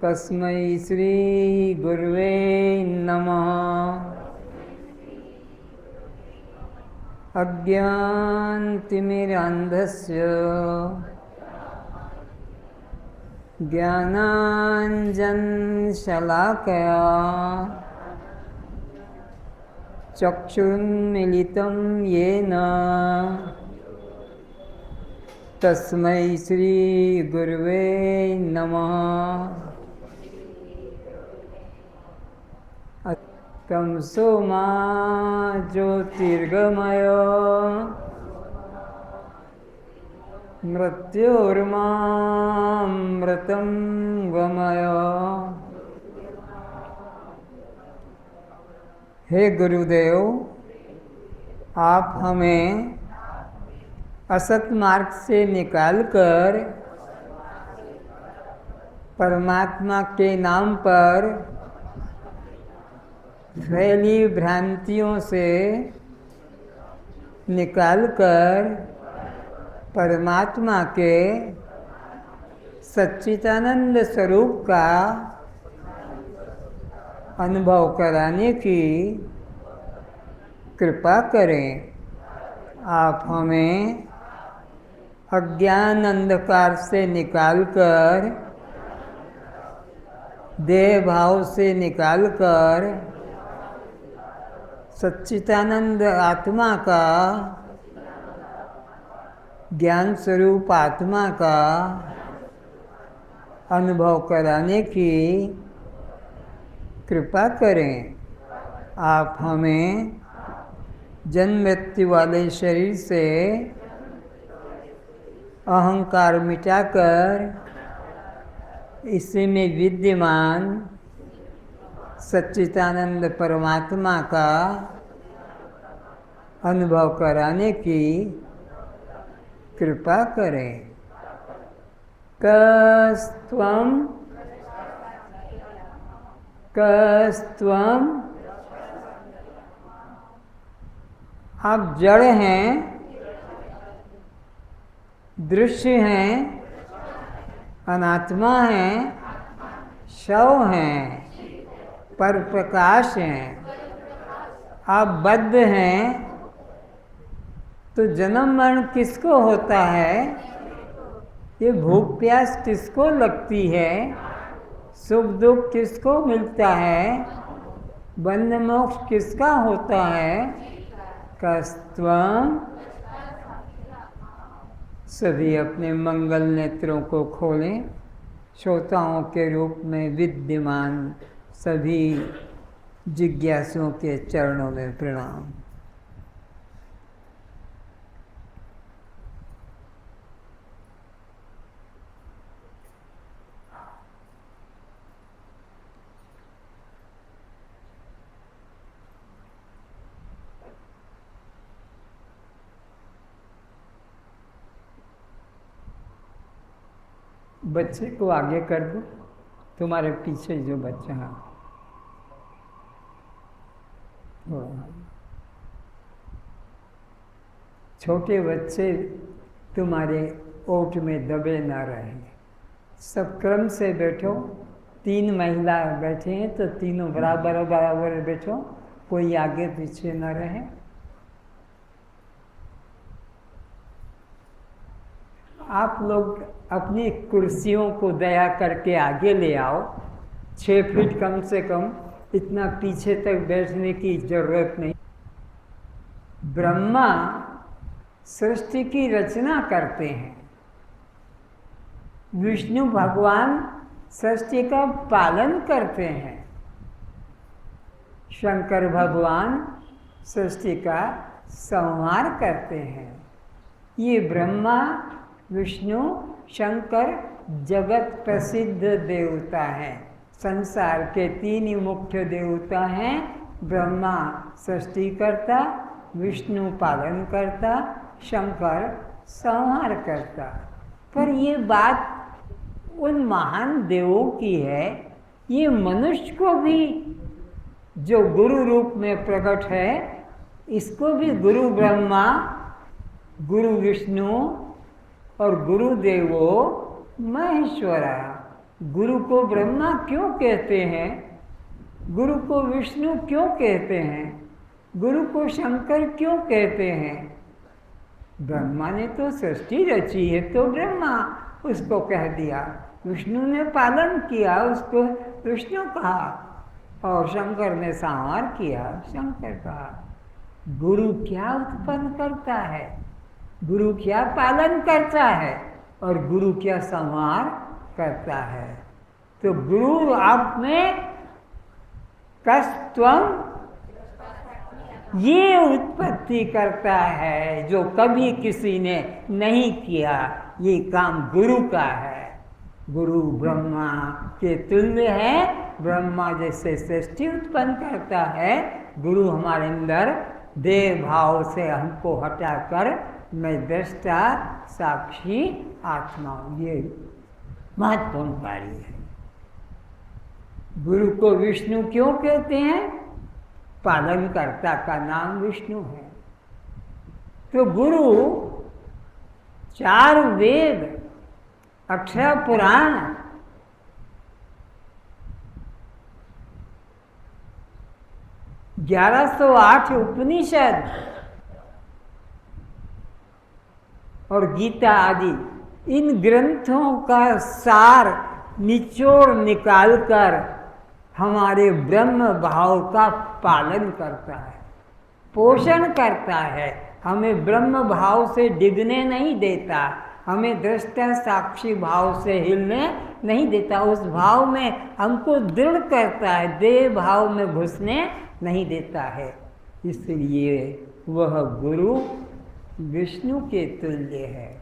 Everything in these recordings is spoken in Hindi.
तस्मै श्री गुरुवे नमः। अज्ञानतिमिरान्धस्य ज्ञानाञ्जनशलाकया चक्षुरुन्मीलितं येन तस्मै श्री गुरुवे नमः। तमसो मा ज्योतिर्गमय मृत्योर्मामृतं गमय। हे गुरुदेव, आप हमें असत मार्ग से निकालकर परमात्मा के नाम पर फैली भ्रांतियों से निकालकर परमात्मा के सच्चिदानंद स्वरूप का अनुभव कराने की कृपा करें। आप हमें अज्ञान अंधकार से निकालकर, देह भाव से निकालकर सच्चिदानंद आत्मा का, ज्ञान स्वरूप आत्मा का अनुभव कराने की कृपा करें। आप हमें जन्म मृत्यु वाले शरीर से अहंकार मिटाकर इसी में विद्यमान सच्चिदानंद परमात्मा का अनुभव कराने की कृपा करें। कस्त्वं कस्त्वं आप जड़ हैं, दृश्य हैं, अनात्मा हैं, शव हैं, पर प्रकाश हैं। आप बद्ध हैं तो जन्म मरण किसको होता है? ये भूख प्यास किसको लगती है? सुख दुख किसको मिलता है? बंध मोक्ष किसका होता है? कस्त्वं। सभी अपने मंगल नेत्रों को खोलें। श्रोताओं के रूप में विद्यमान सभी जिज्ञासुओं के चरणों में प्रणाम। बच्चे को आगे कर दो, तुम्हारे पीछे जो बच्चा है। छोटे बच्चे तुम्हारे ओट में दबे ना रहे। सब क्रम से बैठो। 3 महिला बैठे हैं तो तीनों बराबर बराबर बैठो, कोई आगे पीछे ना रहे। आप लोग अपनी कुर्सियों को दया करके आगे ले आओ। 6 फीट कम से कम, इतना पीछे तक बैठने की जरूरत नहीं। ब्रह्मा सृष्टि की रचना करते हैं, विष्णु भगवान सृष्टि का पालन करते हैं, शंकर भगवान सृष्टि का संहार करते हैं। ये ब्रह्मा विष्णु शंकर जगत प्रसिद्ध देवता हैं। संसार के 3 ही मुख्य देवता हैं। ब्रह्मा सृष्टिकर्ता, विष्णु पालन करता, शंकर संहार करता। पर ये बात उन महान देवों की है। ये मनुष्य को भी जो गुरु रूप में प्रकट है, इसको भी गुरु ब्रह्मा, गुरु विष्णु और गुरुदेवो महेश्वरा गुरु को ब्रह्मा क्यों कहते हैं, गुरु को विष्णु क्यों कहते हैं, गुरु को शंकर क्यों कहते हैं? ब्रह्मा ने तो सृष्टि रची है तो ब्रह्मा उसको कह दिया, विष्णु ने पालन किया उसको विष्णु कहा, और शंकर ने संहार किया शंकर कहा। गुरु क्या उत्पन्न करता है, गुरु क्या पालन करता है, और गुरु क्या संहार करता है? तो गुरु आप में कस्तम ये उत्पत्ति करता है जो कभी किसी ने नहीं किया, ये काम गुरु का है। गुरु ब्रह्मा के तुल्य है, ब्रह्मा जैसे सृष्टि उत्पन्न करता है, गुरु हमारे अंदर देह भाव से हमको हटाकर मैं दृष्टा साक्षी आत्मा हूँ, ये महत्वपूर्ण कार्य है। गुरु को विष्णु क्यों कहते हैं? पालनकर्ता का नाम विष्णु है। तो गुरु 4 वेद, 18 पुराण, 1108 उपनिषद और गीता आदि इन ग्रंथों का सार निचोड़ निकालकर हमारे ब्रह्म भाव का पालन करता है, पोषण करता है, हमें ब्रह्म भाव से डिगने नहीं देता, हमें दृष्टा साक्षी भाव से हिलने नहीं देता, उस भाव में हमको दृढ़ करता है, देह भाव में घुसने नहीं देता है। इसलिए वह गुरु विष्णु के तुल्य है।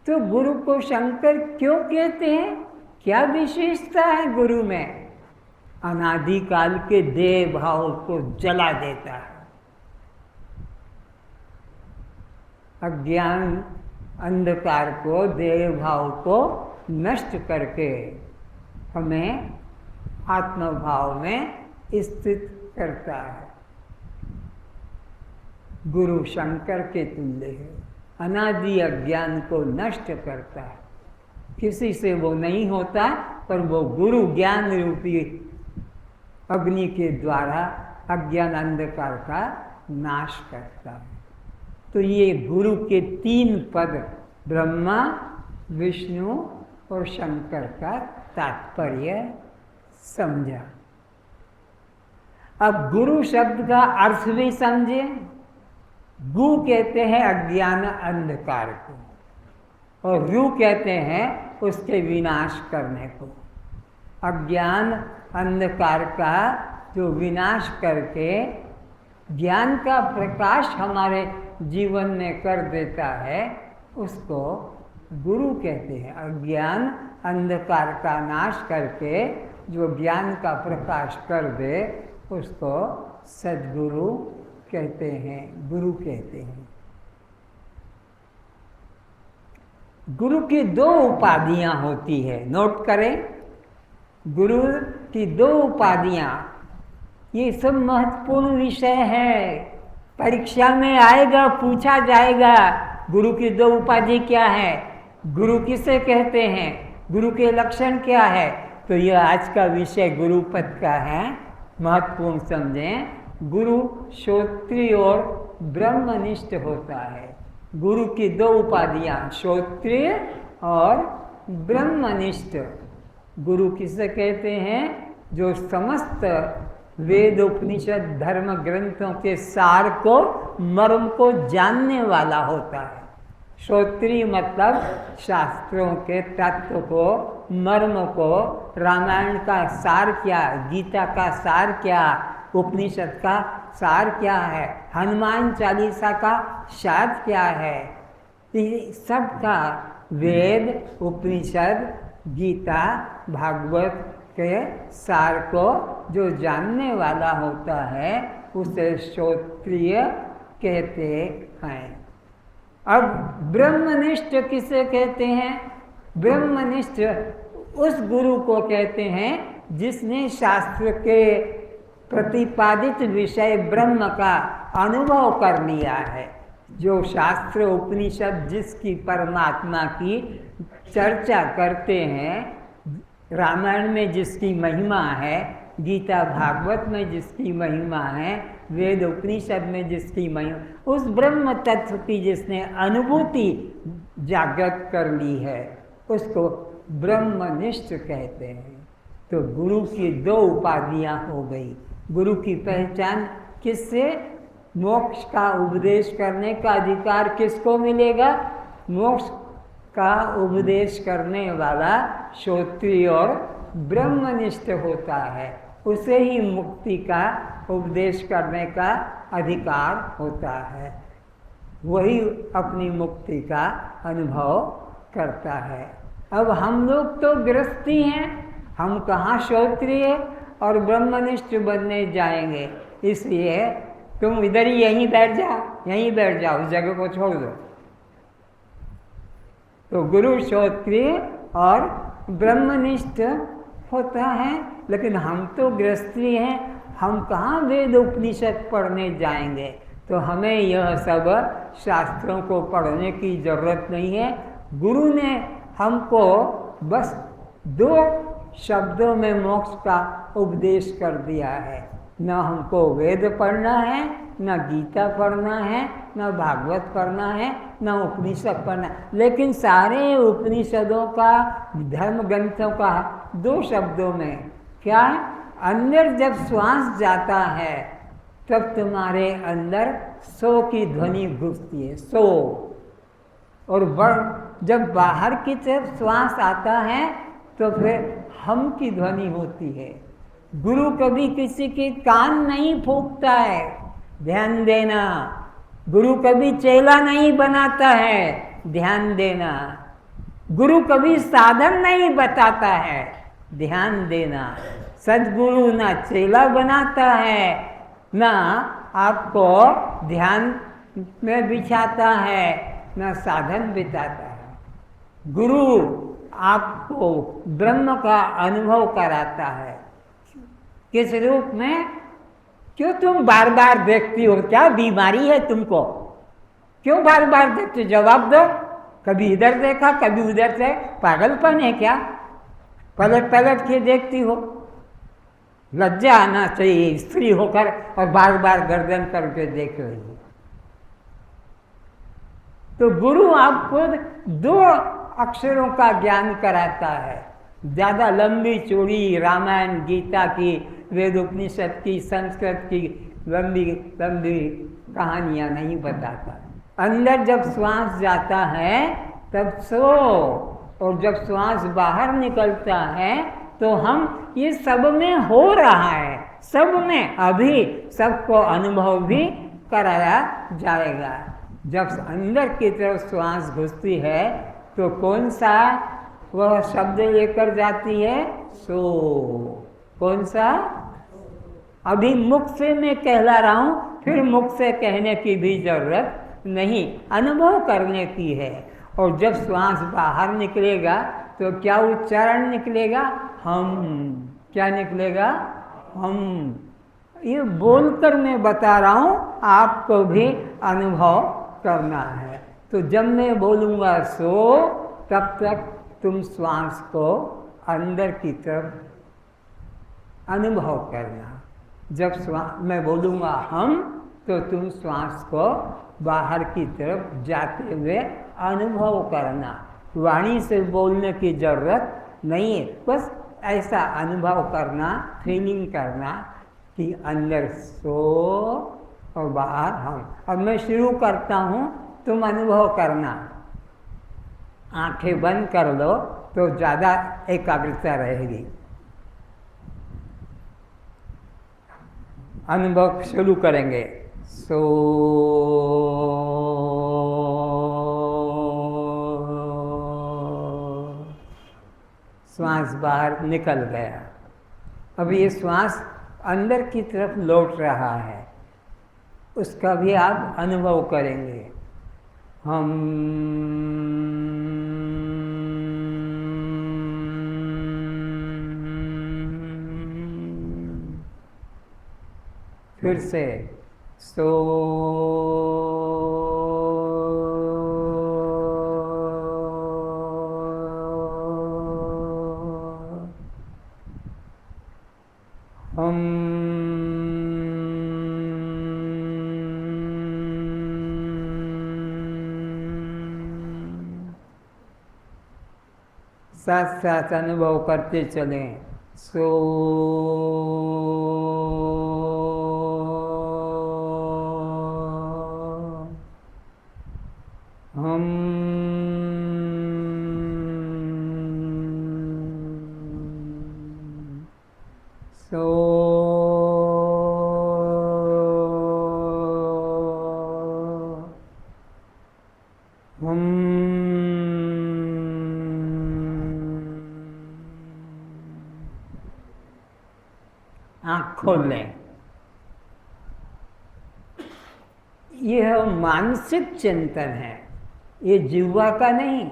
तो गुरु को शंकर क्यों कहते हैं? क्या विशेषता है गुरु में? अनादिकाल के देह भाव को जला देता है, अज्ञान अंधकार को, देह भाव को नष्ट करके हमें आत्मभाव में स्थित करता है। गुरु शंकर के तुल्य है, अनादि अज्ञान को नष्ट करता है। किसी से वो नहीं होता, पर वो गुरु ज्ञान रूपी अग्नि के द्वारा अज्ञान अंधकार का नाश करता है। तो ये गुरु के 3 पद ब्रह्मा, विष्णु और शंकर का तात्पर्य समझा। अब गुरु शब्द का अर्थ भी समझे। गु कहते हैं अज्ञान अंधकार को, और रु कहते हैं उसके विनाश करने को। अज्ञान अंधकार का जो विनाश करके ज्ञान का प्रकाश हमारे जीवन में कर देता है, उसको गुरु कहते हैं। अज्ञान अंधकार का नाश करके जो ज्ञान का प्रकाश कर दे, उसको सद्गुरु कहते हैं, गुरु कहते हैं। गुरु की 2 उपाधियां होती है, नोट करें। गुरु की 2 उपाधियां, ये सब महत्वपूर्ण विषय है, परीक्षा में आएगा, पूछा जाएगा। गुरु की 2 उपाधि क्या है, गुरु किसे कहते हैं, गुरु के लक्षण क्या है? तो यह आज का विषय गुरु पद का है, महत्वपूर्ण समझें। गुरु श्रोत्रिय और ब्रह्मनिष्ठ होता है। गुरु की 2 उपाधियां, श्रोत्रिय और ब्रह्मनिष्ठ। गुरु किसे कहते हैं? जो समस्त वेद उपनिषद धर्म ग्रंथों के सार को, मर्म को जानने वाला होता है। श्रोत्रिय मतलब शास्त्रों के तत्व को, मर्म को, रामायण का सार क्या, गीता का सार क्या, उपनिषद का सार क्या है, हनुमान चालीसा का सार क्या है, सब का वेद उपनिषद गीता भागवत के सार को जो जानने वाला होता है, उसे श्रोत्रिय कहते हैं। अब ब्रह्मनिष्ठ किसे कहते हैं? ब्रह्मनिष्ठ उस गुरु को कहते हैं जिसने शास्त्र के प्रतिपादित विषय ब्रह्म का अनुभव कर लिया है। जो शास्त्र उपनिषद जिसकी परमात्मा की चर्चा करते हैं, रामायण में जिसकी महिमा है, गीता भागवत में जिसकी महिमा है, वेद उपनिषद में जिसकी महिमा, उस ब्रह्म तत्व की जिसने अनुभूति जागृत कर ली है, उसको ब्रह्मनिष्ठ कहते हैं। तो गुरु की दो उपाधियां हो गई। गुरु की पहचान किससे? मोक्ष का उपदेश करने का अधिकार किसको मिलेगा? मोक्ष का उपदेश करने वाला श्रोत्रिय और ब्रह्मनिष्ठ होता है, उसे ही मुक्ति का उपदेश करने का अधिकार होता है, वही अपनी मुक्ति का अनुभव करता है। अब हम लोग तो गृहस्थी हैं, हम कहाँ श्रोत्रिय और ब्रह्मनिष्ठ बनने जाएंगे। इसलिए तुम इधर ही यहीं बैठ जाओ, उस जगह को छोड़ दो। तो गुरु श्रोत्रिय और ब्रह्मनिष्ठ होता है, लेकिन हम तो गृहस्थी हैं, हम कहाँ वेद उपनिषद पढ़ने जाएंगे। तो हमें यह सब शास्त्रों को पढ़ने की जरूरत नहीं है। गुरु ने हमको बस दो शब्दों में मोक्ष का उपदेश कर दिया है। न हमको वेद पढ़ना है, न गीता पढ़ना है, न भागवत पढ़ना है, न उपनिषद पढ़ना है। लेकिन सारे उपनिषदों का, धर्म ग्रंथों का दो शब्दों में क्या है? अंदर जब श्वास जाता है तब तुम्हारे अंदर सो की ध्वनि घुसती है, सो। और जब बाहर की तरफ श्वास आता है तो फिर हम की ध्वनि होती है। गुरु कभी किसी के कान नहीं फूंकता है, ध्यान देना। गुरु कभी चेला नहीं बनाता है, ध्यान देना। गुरु कभी साधन नहीं बताता है, ध्यान देना। सद्गुरु ना चेला बनाता है, ना आपको ध्यान में बिछाता है, ना साधन बिताता है। गुरु आपको ब्रह्म का अनुभव कराता है। किस रूप में? क्यों तुम बार बार देखती हो? क्या बीमारी है तुमको? क्यों बार बार देखते? जवाब दो। कभी इधर देखा, कभी उधर से, पागलपन है क्या? पलट पलट के देखती हो। लज्जा आना चाहिए स्त्री होकर और बार बार गर्दन करके देख रही हो। तो गुरु आपको दो अक्षरों का ज्ञान कराता है। ज़्यादा लंबी चौड़ी रामायण गीता की, वेद उपनिषद की, संस्कृत की लंबी लंबी कहानियाँ नहीं बताता। अंदर जब श्वास जाता है तब सो, और जब श्वास बाहर निकलता है तो हम, ये सब में हो रहा है, सब में अभी सबको अनुभव भी कराया जाएगा। जब अंदर की तरफ श्वास घुसती है तो कौन सा वह शब्द लेकर जाती है? सो। कौन सा? अभी मुख से मैं कहला रहा हूँ, फिर मुख से कहने की भी जरूरत नहीं, अनुभव करने की है। और जब श्वास बाहर निकलेगा तो क्या उच्चारण निकलेगा? हम। क्या निकलेगा? हम। ये बोलकर मैं बता रहा हूँ, आपको भी अनुभव करना है। तो जब मैं बोलूँगा सो, तब तक तुम श्वास को अंदर की तरफ अनुभव करना। जब मैं बोलूँगा हम, तो तुम श्वास को बाहर की तरफ जाते हुए अनुभव करना। वाणी से बोलने की जरूरत नहीं है, बस ऐसा अनुभव करना, फीलिंग करना कि अंदर सो और बाहर हम। अब मैं शुरू करता हूँ, तुम अनुभव करना। आंखें बंद कर लो तो ज़्यादा एकाग्रता रहेगी। अनुभव शुरू करेंगे। सो श्वास बाहर निकल गया। अब ये श्वास अंदर की तरफ लौट रहा है, उसका भी आप अनुभव करेंगे। हम फिर से सो हम साथ साथ अनुभव करते चलें। सो हम सो हम आँख खोल लें। यह मानसिक चिंतन है, ये जिह्वा का नहीं,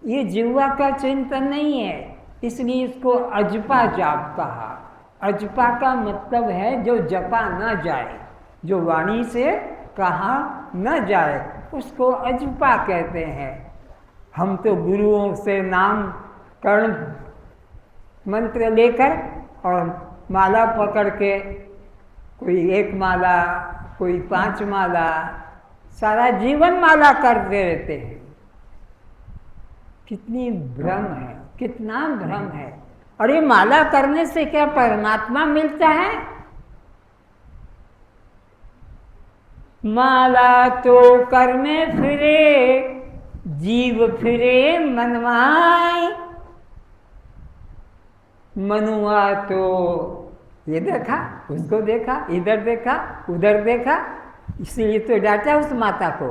ये जिह्वा का चिंतन नहीं है, इसलिए इसको अजपा जाप कहा। अजपा का मतलब है जो जपा न जाए, जो वाणी से कहा न जाए, उसको अजपा कहते हैं। हम तो गुरुओं से नाम कर्ण मंत्र लेकर और माला पकड़ के, कोई 1 माला, कोई 5 माला, सारा जीवन माला करते रहते हैं। कितनी भ्रम है, कितना भ्रम है। और ये माला करने से क्या परमात्मा मिलता है? माला तो कर में फिरे, जीव फिरे मनमाय। मनुआ तो ये देखा, उसको देखा, इधर देखा, उधर देखा, इसलिए तो डांटा उस माता को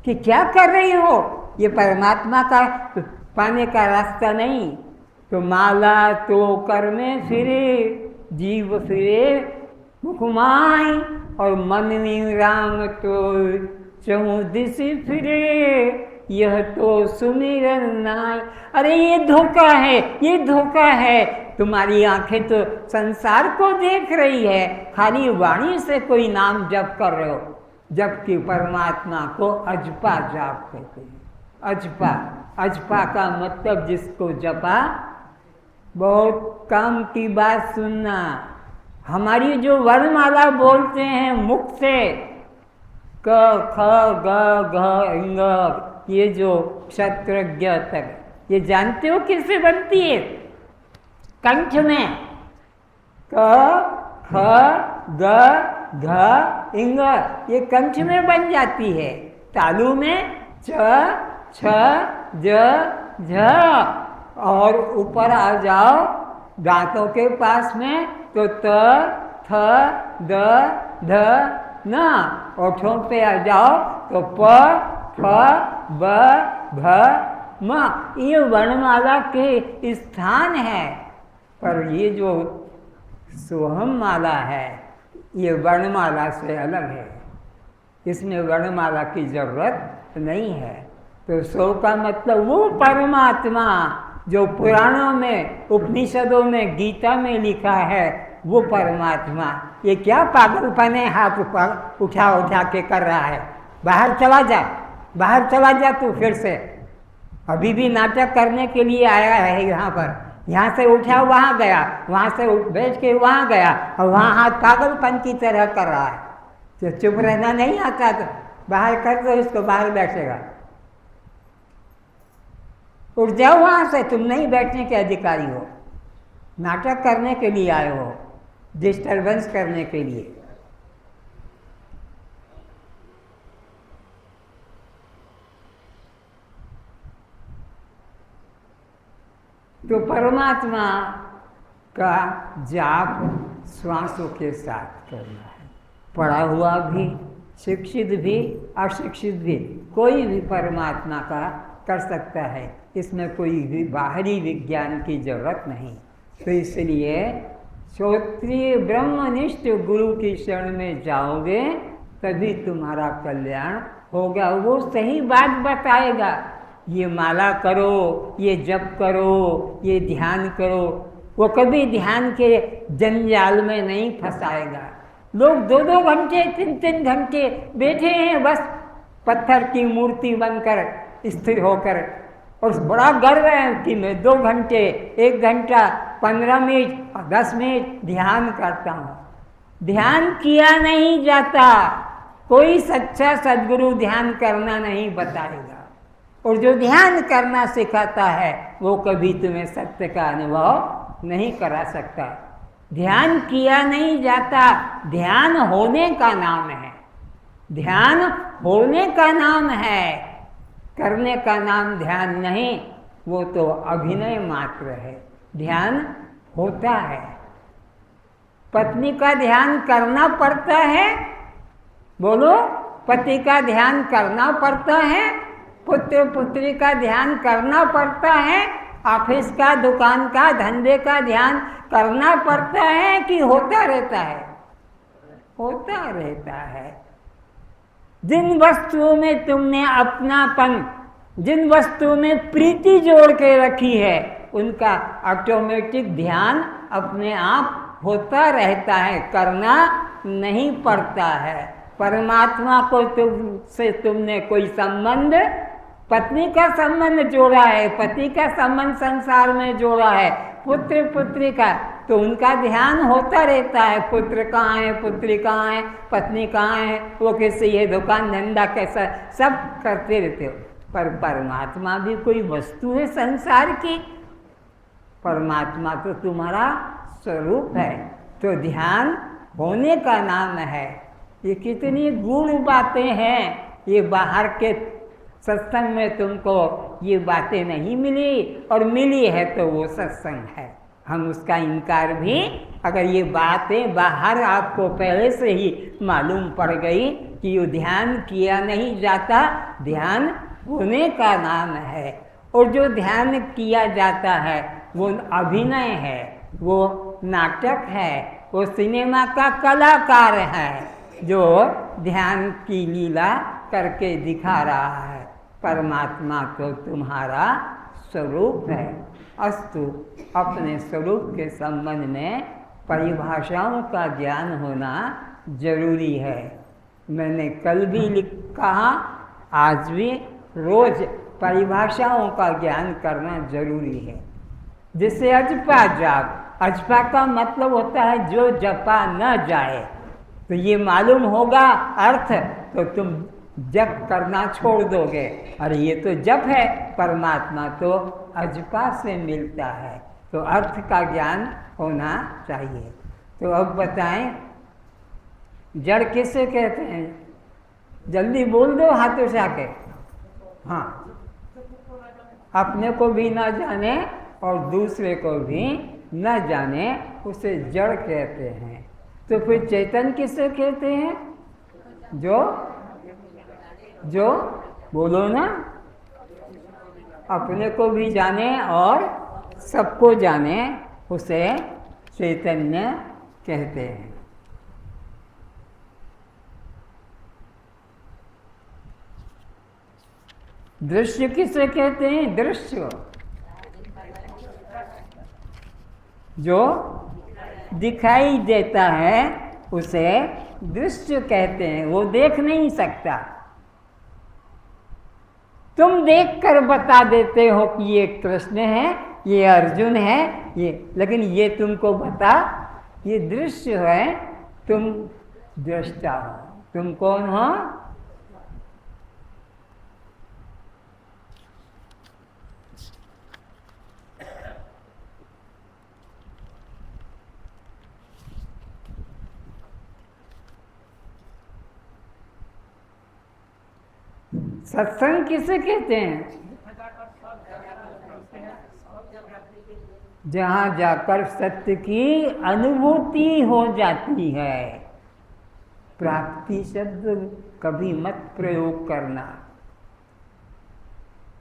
कि क्या कर रही हो, ये परमात्मा का पाने का रास्ता नहीं। तो माला तो कर में फिरे, जीव फिरे मुखमाय, और मनवी राम तो चहुदिश फिरे, यह तो सुमिरन नाय। अरे ये धोखा है, ये धोखा है। तुम्हारी आंखें तो संसार को देख रही है, खाली वाणी से कोई नाम जप कर रहे हो, जबकि परमात्मा को अजपा जाप कहते हैं। अजपा, अजपा का मतलब जिसको जपा, बहुत काम की बात सुनना। हमारी जो वर्णमाला बोलते हैं मुख से, क ख ग घ ङ, ये जो क्षत्रज्ञ तक, ये जानते हो किससे बनती है? कंठ में क ख ग घ इंग, ये कंठ में बन जाती है। तालु में च छ ज झ, और ऊपर आ जाओ दांतों के पास में तो त थ द ध न, ओठों पे आ जाओ तो प फ ब भ म। ये वर्णमाला के स्थान है, पर ये जो सोहम माला है ये वर्णमाला से अलग है, इसमें वर्णमाला की जरूरत नहीं है। तो सो का मतलब वो परमात्मा जो पुराणों में, उपनिषदों में, गीता में लिखा है, वो परमात्मा। ये क्या पागलपन है, हाथ ऊपर उठा उठा के कर रहा है? बाहर चला जा, बाहर चला जा तू फिर से। अभी भी नाटक करने के लिए आया है यहाँ पर, यहाँ से उठा वहाँ गया, वहाँ से बैठ के वहाँ गया, और वहाँ हाथ पागलपन की तरह कर रहा है। तो चुप रहना नहीं आता तो बाहर कर दो इसको, बाहर बैठेगा। उठ जाओ वहाँ से, तुम नहीं बैठने के अधिकारी हो। नाटक करने के लिए आए हो, डिस्टर्बेंस करने के लिए। तो परमात्मा का जाप श्वासों के साथ करना है। पढ़ा हुआ भी, शिक्षित भी, अशिक्षित भी, कोई भी परमात्मा का कर सकता है। इसमें कोई भी बाहरी विज्ञान की जरूरत नहीं। तो इसलिए श्रोत्रिय ब्रह्मनिष्ठ गुरु की शरण में जाओगे तभी तुम्हारा कल्याण होगा। वो सही बात बताएगा, ये माला करो, ये जप करो, ये ध्यान करो। वो कभी ध्यान के जंजाल में नहीं फंसाएगा। लोग 2-2 घंटे, 3-3 घंटे बैठे हैं बस पत्थर की मूर्ति बनकर, स्थिर होकर, और बड़ा गर्व है कि मैं 2 घंटे, 1 घंटा, 15 मिनट और 10 मिनट ध्यान करता हूँ। ध्यान किया नहीं जाता। कोई सच्चा सद्गुरु ध्यान करना नहीं बताएगा, और जो ध्यान करना सिखाता है वो कभी तुम्हें सत्य का अनुभव नहीं करा सकता। ध्यान किया नहीं जाता, ध्यान होने का नाम है। ध्यान होने का नाम है, करने का नाम ध्यान नहीं, वो तो अभिनय मात्र है। ध्यान होता है। पत्नी का ध्यान करना पड़ता है, बोलो, पति का ध्यान करना पड़ता है, पुत्र पुत्री का ध्यान करना पड़ता है, ऑफिस का, दुकान का, धंधे का ध्यान करना पड़ता है कि होता रहता है? होता रहता है। जिन वस्तुओं में तुमने अपनापन, जिन वस्तुओं में प्रीति जोड़ के रखी है, उनका ऑटोमेटिक ध्यान अपने आप होता रहता है, करना नहीं पड़ता है। परमात्मा को तुमसे तुमने कोई संबंध, पत्नी का संबंध जोड़ा है, पति का संबंध संसार में जोड़ा है, पुत्र पुत्री का, तो उनका ध्यान होता रहता है। पुत्र कहाँ है, पुत्री कहाँ है, पत्नी कहाँ है, वो कैसे है, दुकान धंधा कैसा, सब करते रहते हो। पर परमात्मा भी कोई वस्तु है संसार की? परमात्मा तो तुम्हारा स्वरूप है। तो ध्यान होने का नाम है। ये कितनी गूढ़ बातें हैं, ये बाहर के सत्संग में तुमको ये बातें नहीं मिली, और मिली है तो वो सत्संग है, हम उसका इनकार भी, अगर ये बातें बाहर आपको पहले से ही मालूम पड़ गई कि ये ध्यान किया नहीं जाता, ध्यान होने का नाम है। और जो ध्यान किया जाता है वो अभिनय है, वो नाटक है, वो सिनेमा का कलाकार है जो ध्यान की लीला करके दिखा रहा है। परमात्मा तो तुम्हारा स्वरूप है। अस्तु, अपने स्वरूप के संबंध में परिभाषाओं का ज्ञान होना जरूरी है। मैंने कल भी कहा, आज भी, रोज परिभाषाओं का ज्ञान करना जरूरी है, जिससे अजपा जाप। अजपा का मतलब होता है जो जपा न जाए। तो ये मालूम होगा अर्थ, तो तुम जप करना छोड़ दोगे। अरे ये तो जप है, परमात्मा तो अजपा से मिलता है, तो अर्थ का ज्ञान होना चाहिए। तो अब बताएं, जड़ किसे कहते हैं? जल्दी बोल दो हाथों से आके। हाँ, अपने को भी ना जाने और दूसरे को भी न जाने, उसे जड़ कहते हैं। तो फिर चेतन किसे कहते हैं? जो बोलो ना, अपने को भी जाने और सबको जाने, उसे चैतन्य कहते हैं। दृश्य किसे कहते हैं? दृश्य, जो दिखाई देता है उसे दृश्य कहते हैं। वो देख नहीं सकता। तुम देखकर बता देते हो कि ये कृष्ण है, ये अर्जुन है, ये, लेकिन ये तुमको बता, ये दृश्य है, तुम दृष्टा हो। तुम कौन हो? सत्संग किसे कहते हैं? जहाँ जाकर सत्य की अनुभूति हो जाती है। प्राप्ति शब्द कभी मत प्रयोग करना।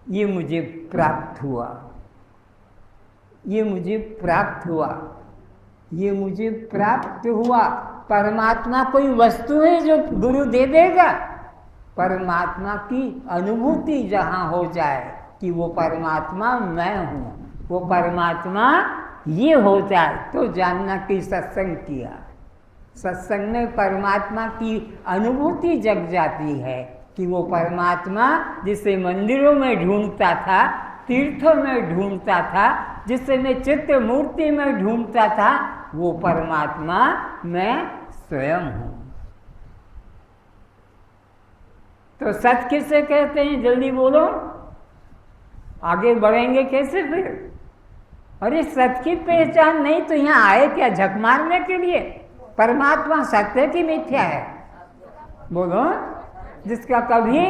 ये मुझे प्राप्त हुआ, ये मुझे प्राप्त हुआ, ये मुझे प्राप्त हुआ। परमात्मा कोई वस्तु है जो गुरु दे देगा? परमात्मा की अनुभूति जहाँ हो जाए कि वो परमात्मा मैं हूँ, वो परमात्मा ये हो जाए, तो जानना कि सत्संग किया। सत्संग में परमात्मा की अनुभूति जग जाती है कि वो परमात्मा जिसे मंदिरों में ढूंढता था, तीर्थों में ढूंढता था, जिसे मैं चित्र मूर्ति में ढूंढता था, वो परमात्मा मैं स्वयं हूँ। तो सत्य किसे कहते हैं? जल्दी बोलो, आगे बढ़ेंगे कैसे फिर? अरे सत्य की पहचान नहीं तो यहाँ आए क्या झक मारने के लिए? परमात्मा सत्य की मिथ्या है, बोलो, जिसका कभी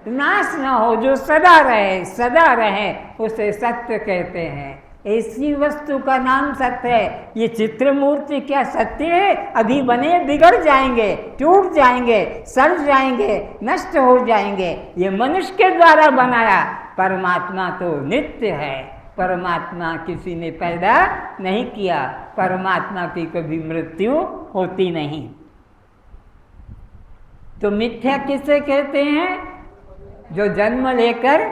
नाश न हो, जो सदा रहे उसे सत्य कहते हैं। ऐसी वस्तु का नाम सत्य है। ये चित्र मूर्ति क्या सत्य है? अभी बने बिगड़ जाएंगे, टूट जाएंगे, सड़ जाएंगे, नष्ट हो जाएंगे। ये मनुष्य के द्वारा बनाया, परमात्मा तो नित्य है। परमात्मा किसी ने पैदा नहीं किया, परमात्मा की कभी मृत्यु होती नहीं। तो मिथ्या किसे कहते हैं? जो जन्म लेकर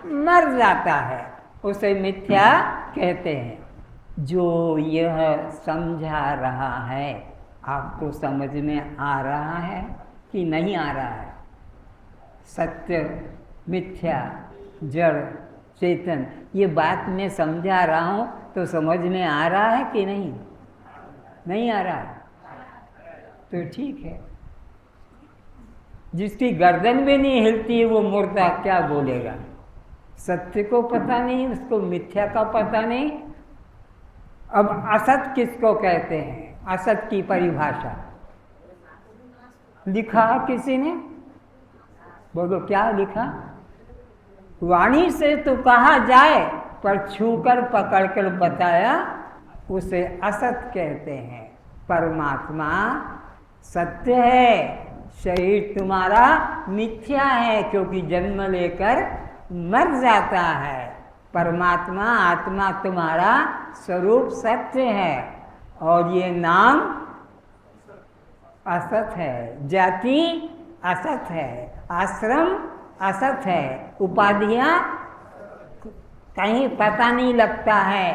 मर जाता है, उसे मिथ्या कहते हैं। जो यह समझा रहा है, आपको समझ में आ रहा है कि नहीं आ रहा है? सत्य, मिथ्या, जड़, चेतन, ये बात मैं समझा रहा हूँ तो समझ में आ रहा है कि नहीं? नहीं आ रहा है तो ठीक है। जिसकी गर्दन भी नहीं हिलती है वो मुर्दा क्या बोलेगा? सत्य को पता नहीं, उसको मिथ्या का पता नहीं। अब असत किसको कहते हैं? असत की परिभाषा लिखा किसी ने? बोलो, क्या लिखा? वाणी से तो कहा जाए, पर छूकर पकड़कर बताया उसे असत कहते हैं। परमात्मा सत्य है, शरीर तुम्हारा मिथ्या है, क्योंकि जन्म लेकर मर जाता है। परमात्मा आत्मा तुम्हारा स्वरूप सत्य है, और ये नाम असत है, जाति असत है, आश्रम असत है, उपाधियां कहीं पता नहीं लगता है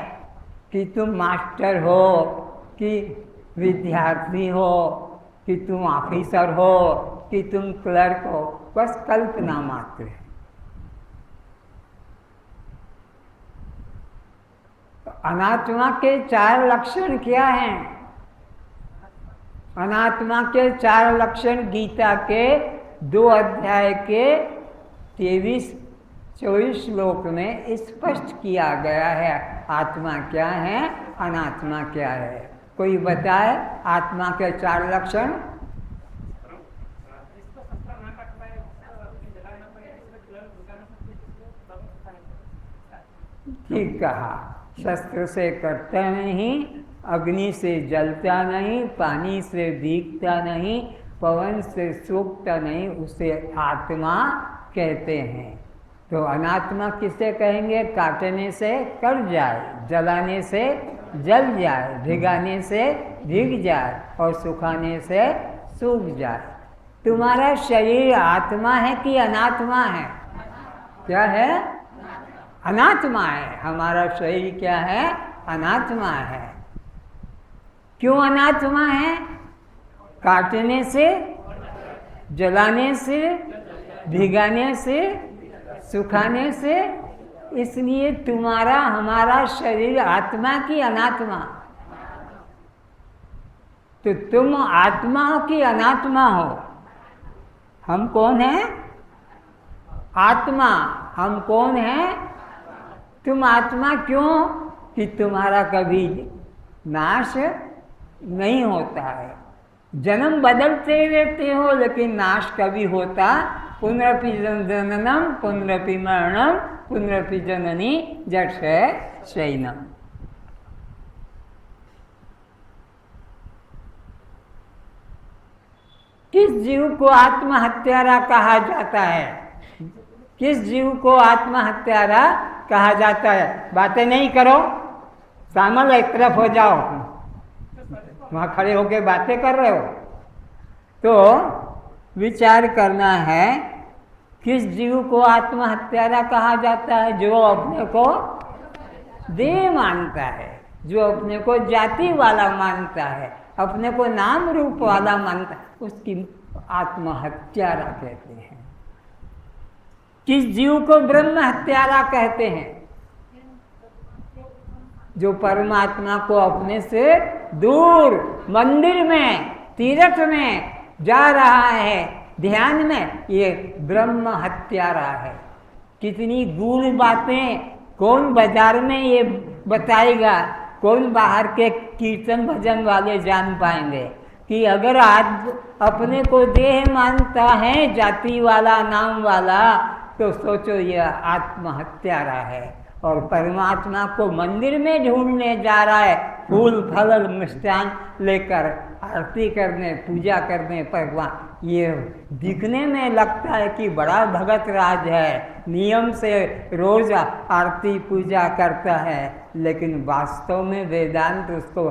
कि तुम मास्टर हो, कि विद्यार्थी हो, कि तुम ऑफिसर हो, कि तुम क्लर्क हो, बस कल्पना मात्र है। अनात्मा के 4 लक्षण क्या हैं? अनात्मा के 4 लक्षण गीता के 2 अध्याय के 23-24 श्लोक में स्पष्ट किया गया है। आत्मा क्या है, अनात्मा क्या है? कोई बताए आत्मा के 4 लक्षण? ठीक कहा। शस्त्र से कटता नहीं, अग्नि से जलता नहीं, पानी से भीगता नहीं, पवन से सूखता नहीं, उसे आत्मा कहते हैं। तो अनात्मा किसे कहेंगे? काटने से कट जाए, जलाने से जल जाए, भिगाने से भीग जाए, और सुखाने से सूख जाए। तुम्हारा शरीर आत्मा है कि अनात्मा है? क्या है? अनात्मा है। हमारा शरीर क्या है? अनात्मा है। क्यों अनात्मा है? काटने से, जलाने से, भिगाने से, सुखाने से। इसलिए तुम्हारा हमारा शरीर आत्मा की अनात्मा? तो तुम आत्मा हो कि अनात्मा हो? हम कौन है? आत्मा। हम कौन है? तुम आत्मा। क्यों? कि तुम्हारा कभी नाश नहीं होता है। जन्म बदलते रहते हो, लेकिन नाश कभी होता? पुनरपि जननम पुनरपि मरणम पुनरपि जननी जठरे शयनम। किस जीव को आत्महत्यारा कहा जाता है? किस जीव को आत्महत्यारा कहा जाता है? बातें नहीं करो, सामल एक तरफ हो जाओ। वहाँ खड़े होके बातें कर रहे हो तो विचार करना है। किस जीव को आत्महत्यारा कहा जाता है? जो अपने को देह मानता है, जो अपने को जाति वाला मानता है, अपने को नाम रूप वाला मानता है, उसकी आत्महत्यारा कहते हैं। किस जीव को ब्रह्म हत्यारा कहते हैं? जो परमात्मा को अपने से दूर मंदिर में, तीर्थ में जा रहा है ध्यान में, ये ब्रह्म हत्यारा है। कितनी गूढ़ बातें कौन बाजार में ये बताएगा, कौन बाहर के कीर्तन भजन वाले जान पाएंगे कि अगर आज अपने को देह मानता है जाति वाला, नाम वाला, तो सोचो ये आत्महत्यारा है। और परमात्मा को मंदिर में ढूंढने जा रहा है, फूल फल मिष्ठान लेकर आरती करने, पूजा करने, भगवान ये दिखने में लगता है कि बड़ा भगत राज है, नियम से रोज आरती पूजा करता है, लेकिन वास्तव में वेदांत उसको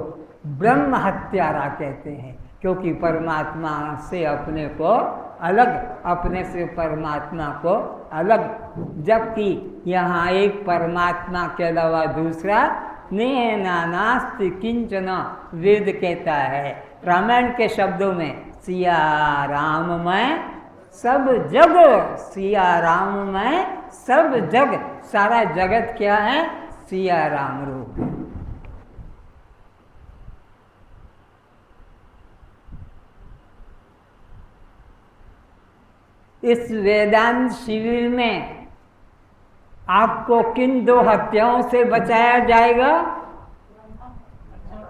ब्रह्म हत्यारा कहते हैं। क्योंकि परमात्मा से अपने को अलग, अपने से परमात्मा को अलग, जबकि यहाँ एक परमात्मा के अलावा दूसरा नेह नास्ति किंचन वेद कहता है। रामायण के शब्दों में सिया राम में सब जग, सिया राम में सब जग, सारा जगत क्या है? सिया राम रूप है। इस वेदांत शिविर में आपको किन दो हत्याओं से बचाया जाएगा?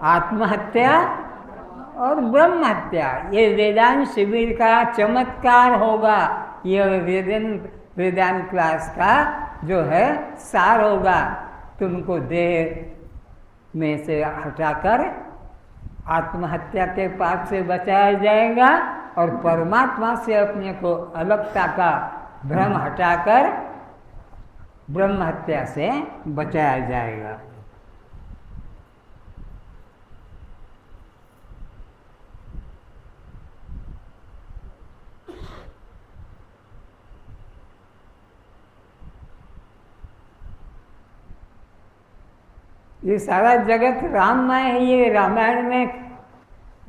आत्महत्या और ब्रह्म हत्या। ये वेदांत शिविर का चमत्कार होगा। यह वेदांत क्लास का जो है सार होगा। तुमको देह में से हटाकर आत्महत्या के पाप से बचाया जाएगा और परमात्मा से अपने को अलगता का भ्रम हटाकर ब्रह्म हत्या से बचाया जाएगा। ये सारा जगत राममय है। ये रामायण में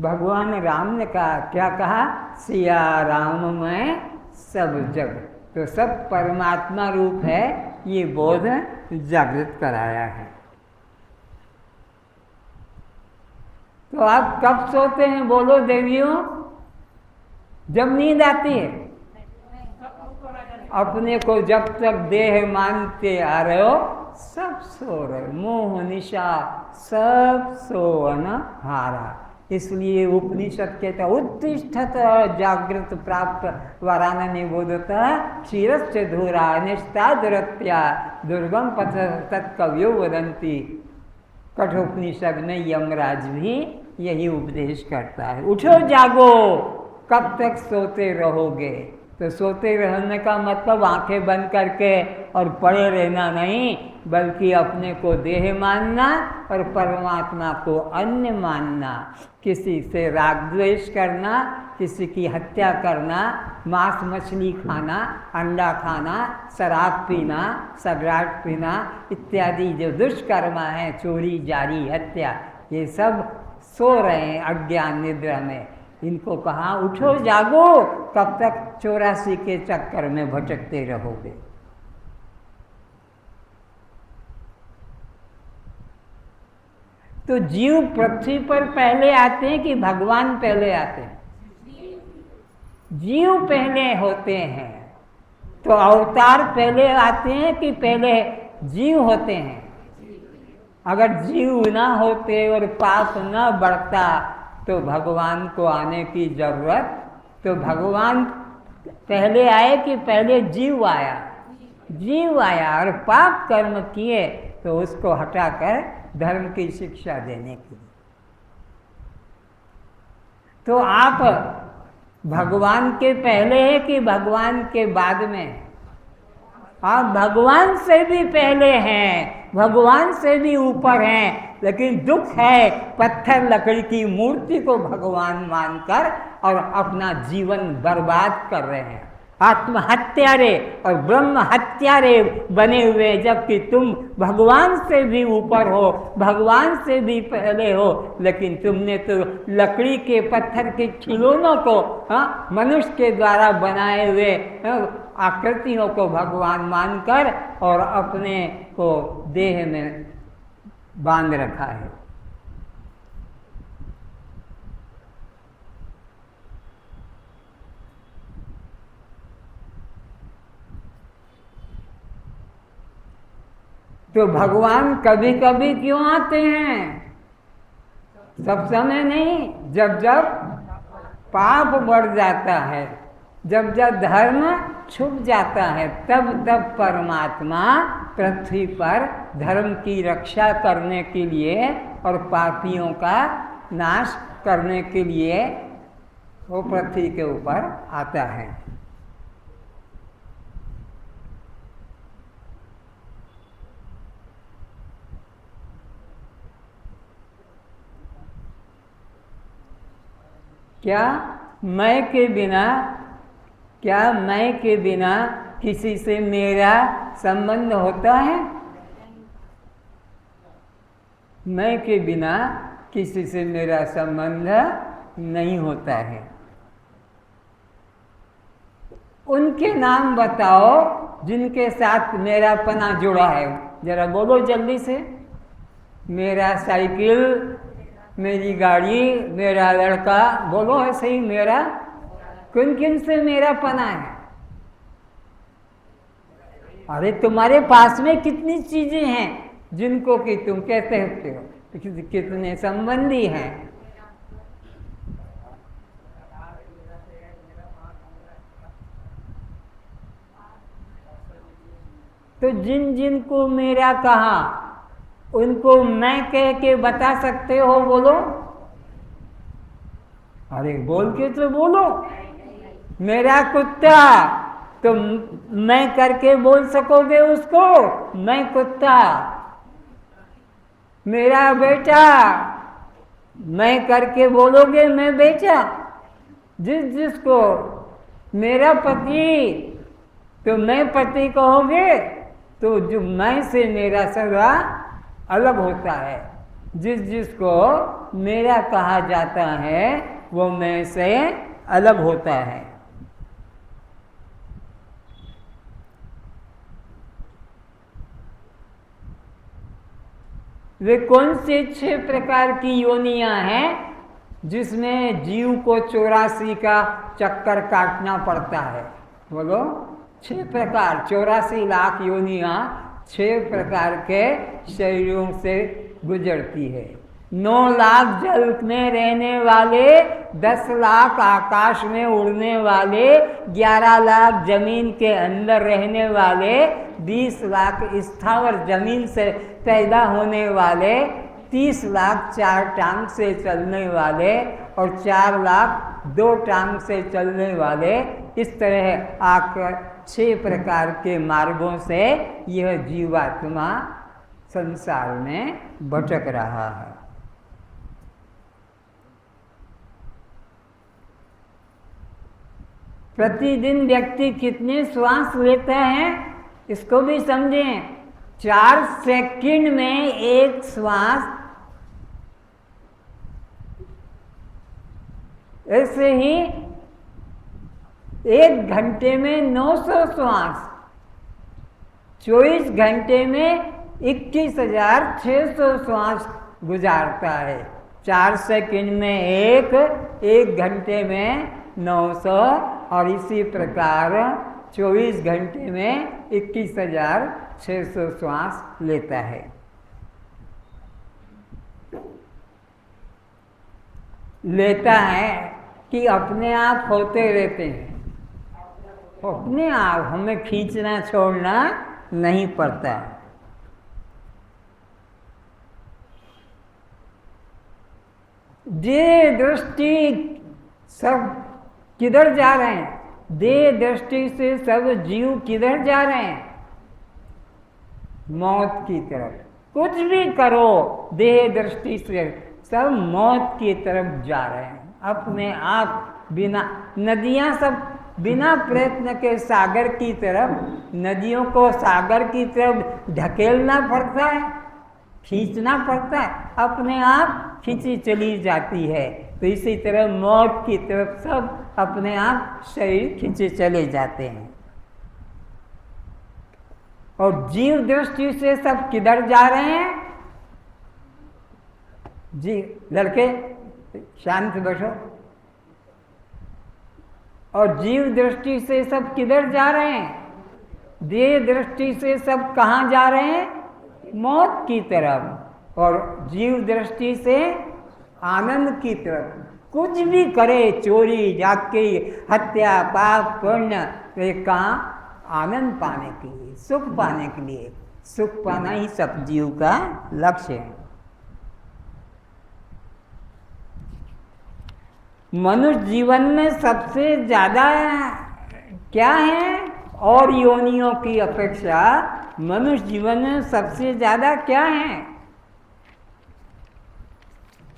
भगवान राम ने कहा, क्या कहा? सिया राम में सब जग। तो सब परमात्मा रूप है, ये बोध जागृत कराया है। तो आप कब सोते हैं बोलो देवियों? जब नींद आती है। अपने को जब तक देह मानते आ रहे हो सब सो रहे, मोह निशा सब सोवन हारा। इसलिए उपनिषद कहता उत्तिष्ठत जागृत प्राप्त वरान निबोधता क्षीरस्य धूरा निष्ठा दुरत्या दुर्गम पथ तत्कव्यो वदंती। कठोपनिषद में यमराज भी यही उपदेश करता है, उठो जागो। कब तक सोते रहोगे? तो सोते रहने का मतलब आंखें बंद करके और पड़े रहना नहीं, बल्कि अपने को देह मानना और परमात्मा को अन्य मानना। किसी से राग द्वेष करना, किसी की हत्या करना, मांस मछली खाना, अंडा खाना, शराब पीना, सिगरेट पीना इत्यादि जो दुष्कर्म है, चोरी जारी हत्या, ये सब सो रहे हैं अज्ञान निद्रा में। इनको कहा उठो जागो, कब तक 84 के चक्कर में भटकते रहोगे। तो जीव पृथ्वी पर पहले आते हैं कि भगवान पहले आते हैं? जीव पहले होते हैं। तो अवतार पहले आते हैं कि पहले जीव होते हैं? अगर जीव ना होते और पाप न बढ़ता तो भगवान को आने की जरूरत, तो भगवान पहले आए कि पहले जीव आया? जीव आया और पाप कर्म किए तो उसको हटाकर धर्म की शिक्षा देने के लिए। तो आप भगवान के पहले हैं कि भगवान के बाद में? आप भगवान से भी पहले हैं, भगवान से भी ऊपर हैं, लेकिन दुख है पत्थर लकड़ी की मूर्ति को भगवान मानकर और अपना जीवन बर्बाद कर रहे हैं। आत्महत्यारे और ब्रह्म हत्यारे बने हुए, जबकि तुम भगवान से भी ऊपर हो, भगवान से भी पहले हो, लेकिन तुमने तो लकड़ी के पत्थर के खिलौनों को मनुष्य के द्वारा बनाए हुए आकृतियों को भगवान मानकर और अपने को देह में बांध रखा है। तो भगवान कभी कभी क्यों आते हैं? सब समय नहीं। जब जब पाप बढ़ जाता है, जब जब धर्म छुप जाता है, तब तब परमात्मा पृथ्वी पर धर्म की रक्षा करने के लिए और पापियों का नाश करने के लिए वो पृथ्वी के ऊपर आता है। क्या मैं के बिना किसी से मेरा संबंध होता है? मैं के बिना किसी से मेरा संबंध नहीं होता है। उनके नाम बताओ जिनके साथ मेरा पना जुड़ा है, जरा बोलो जल्दी से। मेरा साइकिल, मेरी गाड़ी, मेरा लड़का, बोलो है सही। मेरा किन किन से मेरा पना है? अरे तुम्हारे पास में कितनी चीजें हैं जिनको कि तुम कहते हो, कितने संबंधी हैं। तो जिन जिन को मेरा कहा उनको मैं कह के बता सकते हो? बोलो। अरे बोल के तो बोलो। मेरा कुत्ता, तो मैं करके बोल सकोगे उसको? मैं कुत्ता। मेरा बेटा, मैं करके बोलोगे मैं बेटा? जिसको मेरा पति, तो मैं पति कहोगे? तो जो मैं से मेरा सगा अलग होता है। जिसको मेरा कहा जाता है वो मैं से अलग होता है। वे कौन से 6 प्रकार की योनियां हैं जिसमें जीव को 84 का चक्कर काटना पड़ता है? बोलो। 6 प्रकार, 84 लाख योनियां 6 प्रकार के शरीरों से गुजरती है। 9 लाख जल में रहने वाले, 10 लाख आकाश में उड़ने वाले, 11 लाख जमीन के अंदर रहने वाले, 20 लाख स्थावर जमीन से पैदा होने वाले, 30 लाख 4 टांग से चलने वाले और 4 लाख 2 टांग से चलने वाले। इस तरह आकर 6 प्रकार के मार्गों से यह जीवात्मा संसार में भटक रहा है। प्रतिदिन व्यक्ति कितने श्वास लेता है इसको भी समझें। 4 सेकंड में एक श्वास, ऐसे ही 1 घंटे में 900 श्वास, 24 घंटे में 21,600 श्वास गुजारता है। 4 सेकंड में 1 घंटे में 900 और इसी प्रकार 24 घंटे में 21,600 श्वास लेता है। लेता है कि अपने आप होते रहते हैं। अपने आप, हमें खींचना छोड़ना नहीं पड़ता। देह दृष्टि सब किधर जा रहे हैं? देह दृष्टि से सब जीव किधर जा रहे हैं? मौत की तरफ। कुछ भी करो देह दृष्टि से सब मौत की तरफ जा रहे हैं। अपने आप बिना, नदियां सब बिना प्रयत्न के सागर की तरफ, नदियों को सागर की तरफ ढकेलना पड़ता है, खींचना पड़ता है, अपने आप खींची चली जाती है। तो इसी तरह मौत की तरफ सब अपने आप शरीर खींचे चले जाते हैं। और जीव दृष्टि से सब किधर जा रहे हैं? जी लड़के शांत बैठो। और जीव दृष्टि से सब किधर जा रहे हैं? देह दृष्टि से सब कहाँ जा रहे हैं? मौत की तरफ। और जीव दृष्टि से आनंद की तरफ। कुछ भी करे, चोरी डाकू हत्या पाप पुण्य, तो ये कहाँ? आनंद पाने के लिए, सुख पाने के लिए। सुख पाना ही सब जीव का लक्ष्य है। मनुष्य जीवन में सबसे ज्यादा क्या है? और योनियों की अपेक्षा मनुष्य जीवन में सबसे ज्यादा क्या है?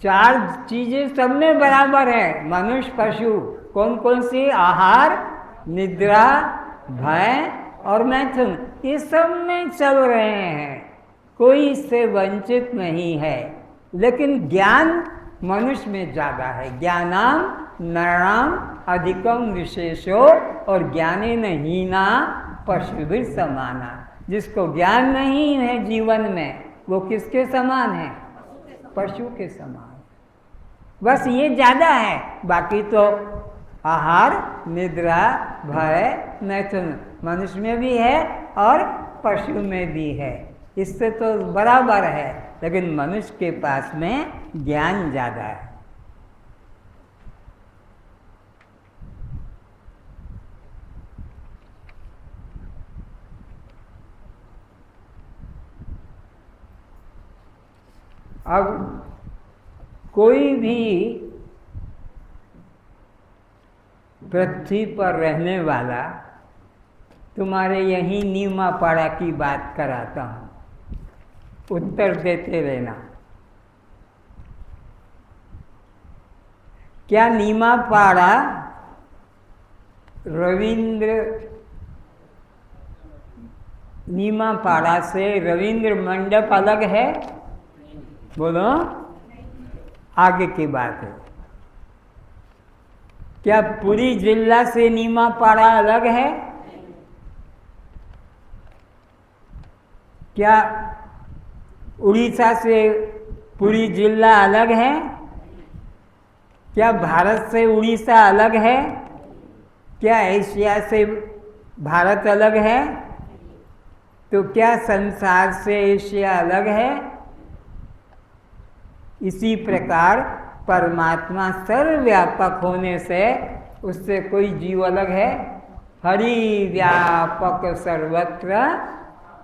4 चीजें सब में बराबर है। मनुष्य पशु कौन कौन सी? आहार, निद्रा, भय और मैथुन। ये सब में चल रहे हैं, कोई इससे वंचित नहीं है। लेकिन ज्ञान मनुष्य में ज़्यादा है। ज्ञानाम नराणाम अधिकम विशेषो और ज्ञानेन हीना पशुभिः समाना। जिसको ज्ञान नहीं है जीवन में, वो किसके समान है? पशु के समान। बस ये ज़्यादा है, बाकी तो आहार, निद्रा, भय, मैथुन मनुष्य में भी है और पशु में भी है। इससे तो बराबर है, लेकिन मनुष्य के पास में ज्ञान ज़्यादा है। अब कोई भी पृथ्वी पर रहने वाला, तुम्हारे यहीं नीमापाड़ा की बात कराता हूँ, उत्तर देते रहना। क्या नीमापाड़ा नीमापाड़ा से रविंद्र मंडप अलग है? बोलो, आगे की बात है। क्या पुरी जिला से नीमापाड़ा अलग है? क्या उड़ीसा से पुरी जिला अलग है? क्या भारत से उड़ीसा अलग है? क्या एशिया से भारत अलग है? तो क्या संसार से एशिया अलग है? इसी प्रकार परमात्मा सर्वव्यापक होने से उससे कोई जीव अलग है? हरि व्यापक सर्वत्र।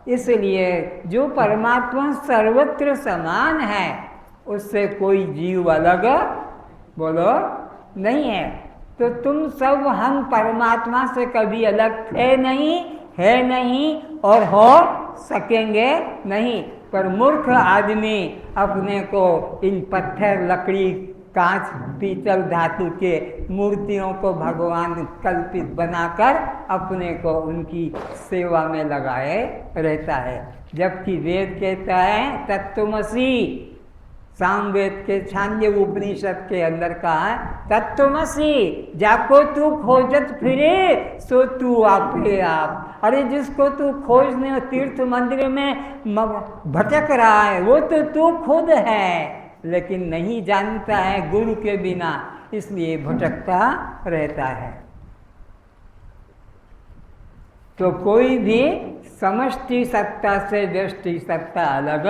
इसलिए जो परमात्मा सर्वत्र समान है, उससे कोई जीव अलग बोलो नहीं है। तो तुम सब हम परमात्मा से कभी अलग थे नहीं, है नहीं और हो सकेंगे नहीं। पर मूर्ख आदमी अपने को इन पत्थर, लकड़ी, कांच, पीतल, धातु के मूर्तियों को भगवान कल्पित बनाकर अपने को उनकी सेवा में लगाए रहता है। जबकि वेद कहता है तत्त्वमसि, सामवेद के छांदोग्य उपनिषद के अंदर कहा है तत्त्वमसि, जाको तू खोजत फिरे सो तू आपे आप। अरे जिसको तू खोजने तीर्थ मंदिर में भटक रहा है, वो तो तू खुद है, लेकिन नहीं जानता है गुरु के बिना, इसलिए भटकता रहता है। तो कोई भी समष्टि सत्ता से व्यष्टि सत्ता अलग,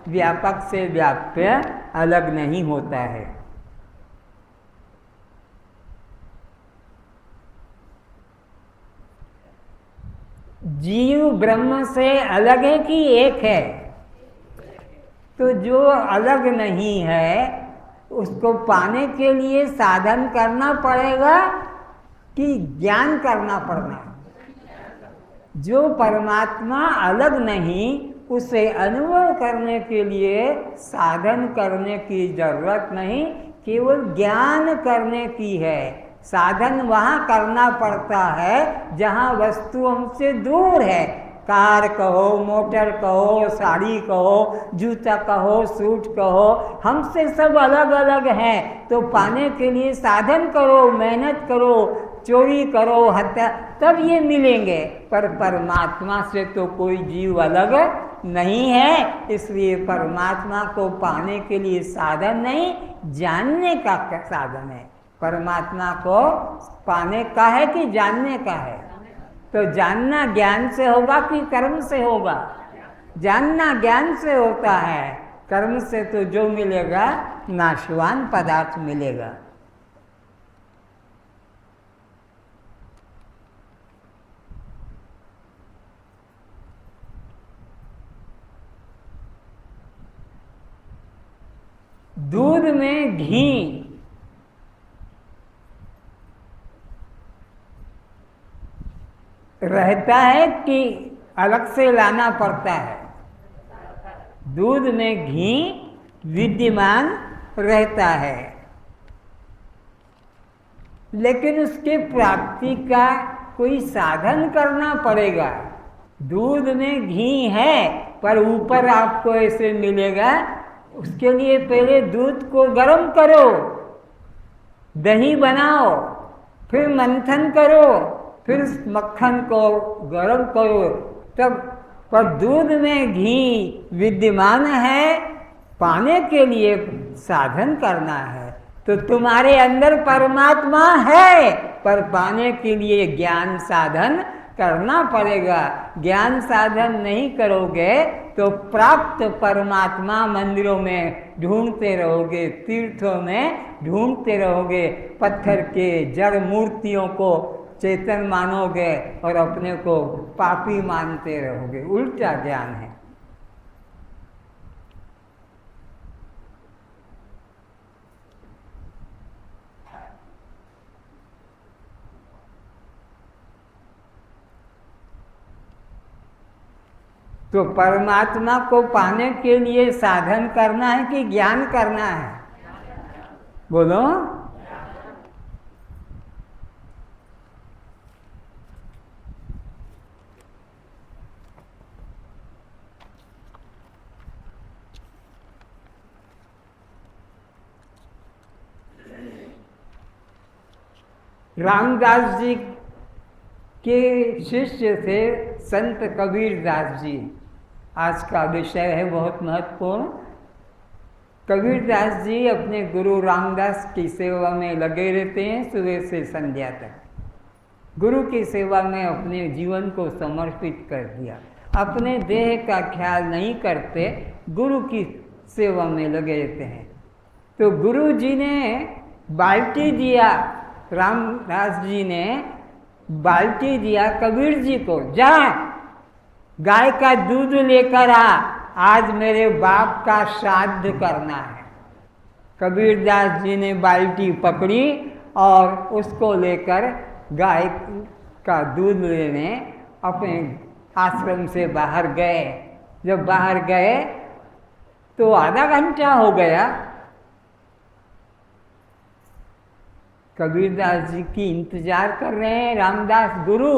व्यापक से व्याप्य अलग नहीं होता है। जीव ब्रह्म से अलग है कि एक है? तो जो अलग नहीं है उसको पाने के लिए साधन करना पड़ेगा कि ज्ञान करना पड़ना? जो परमात्मा अलग नहीं, उसे अनुभव करने के लिए साधन करने की जरूरत नहीं, केवल ज्ञान करने की है। साधन वहाँ करना पड़ता है जहाँ वस्तु हमसे दूर है। कार कहो, मोटर कहो, साड़ी कहो, जूता कहो, सूट कहो, हमसे सब अलग अलग हैं। तो पाने के लिए साधन करो, मेहनत करो, चोरी करो, हत्या, तब ये मिलेंगे। पर परमात्मा से तो कोई जीव अलग नहीं है, इसलिए परमात्मा को पाने के लिए साधन नहीं, जानने का साधन है। परमात्मा को पाने का है कि जानने का है? तो जानना ज्ञान से होगा कि कर्म से होगा? जानना ज्ञान से होता है, कर्म से तो जो मिलेगा नाशवान पदार्थ मिलेगा। दूध में घी रहता है कि अलग से लाना पड़ता है? दूध में घी विद्यमान रहता है, लेकिन उसके प्राप्ति का कोई साधन करना पड़ेगा। दूध में घी है पर ऊपर आपको ऐसे मिलेगा, उसके लिए पहले दूध को गर्म करो, दही बनाओ, फिर मंथन करो, फिर मक्खन को गर्म करो, तब। पर दूध में घी विद्यमान है, पाने के लिए साधन करना है। तो तुम्हारे अंदर परमात्मा है, पर पाने के लिए ज्ञान साधन करना पड़ेगा। ज्ञान साधन नहीं करोगे तो प्राप्त परमात्मा मंदिरों में ढूंढते रहोगे, तीर्थों में ढूंढते रहोगे, पत्थर के जड़ मूर्तियों को चेतन मानोगे और अपने को पापी मानते रहोगे। उल्टा ज्ञान है। तो परमात्मा को पाने के लिए साधन करना है कि ज्ञान करना है? बोलो। रामदास जी के शिष्य थे संत कबीरदास जी। आज का विषय है बहुत महत्वपूर्ण। कबीरदास जी अपने गुरु रामदास की सेवा में लगे रहते हैं सुबह से संध्या तक। गुरु की सेवा में अपने जीवन को समर्पित कर दिया, अपने देह का ख्याल नहीं करते, गुरु की सेवा में लगे रहते हैं। तो गुरु जी ने बाल्टी दिया, रामदास जी ने बाल्टी दिया कबीर जी को, जा गाय का दूध लेकर आ, आज मेरे बाप का श्राद्ध करना है। कबीरदास जी ने बाल्टी पकड़ी और उसको लेकर गाय का दूध लेने अपने आश्रम से बाहर गए। जब बाहर गए तो आधा घंटा हो गया। कबीरदास जी की इंतजार कर रहे हैं रामदास गुरु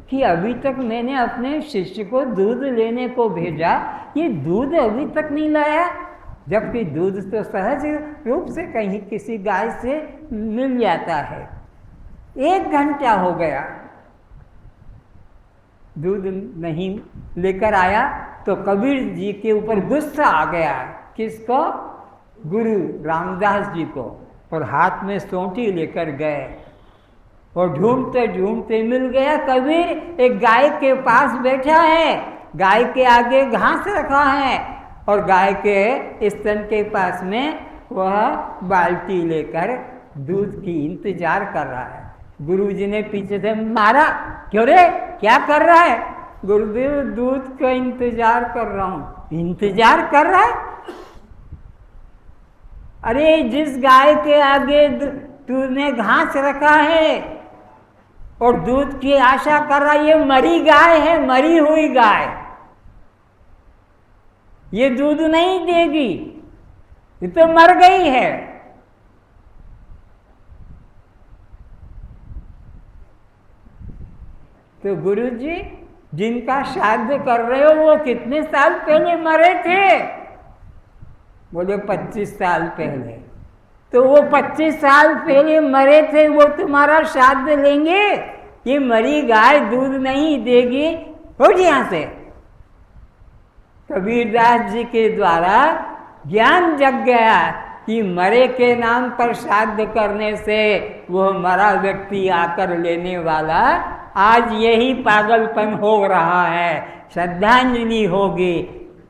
कि अभी तक मैंने अपने शिष्य को दूध लेने को भेजा, ये दूध अभी तक नहीं लाया। जबकि दूध तो सहज रूप से कहीं किसी गाय से मिल जाता है। 1 घंटा हो गया, दूध नहीं लेकर आया तो कबीर जी के ऊपर गुस्सा आ गया। किसको? गुरु रामदास जी को। और हाथ में सोंटी लेकर गए और ढूंढते ढूंढते मिल गया। कबीर एक गाय के पास बैठा है, गाय के आगे घास रखा है और गाय के स्तन के पास में वह बाल्टी लेकर दूध की इंतजार कर रहा है। गुरुजी ने पीछे से मारा, क्यों रे, क्या कर रहा है? गुरुदेव दूध का इंतजार कर रहा हूं। इंतजार कर रहा है? अरे जिस गाय के आगे तूने घास रखा है और दूध की आशा कर रहा है, ये मरी गाय है, मरी हुई गाय, ये दूध नहीं देगी, ये तो मर गई है। तो गुरुजी जिनका श्राद्ध कर रहे हो वो कितने साल पहले मरे थे? बोले 25 साल पहले। तो वो 25 साल पहले मरे थे, वो तुम्हारा श्राद्ध लेंगे? ये मरी गाय दूध नहीं देगी, उठ यहाँ से। कबीरदास जी के द्वारा ज्ञान जग गया कि मरे के नाम पर श्राद्ध करने से वो मरा व्यक्ति आकर लेने वाला, आज यही पागलपन हो रहा है। श्रद्धांजलि होगी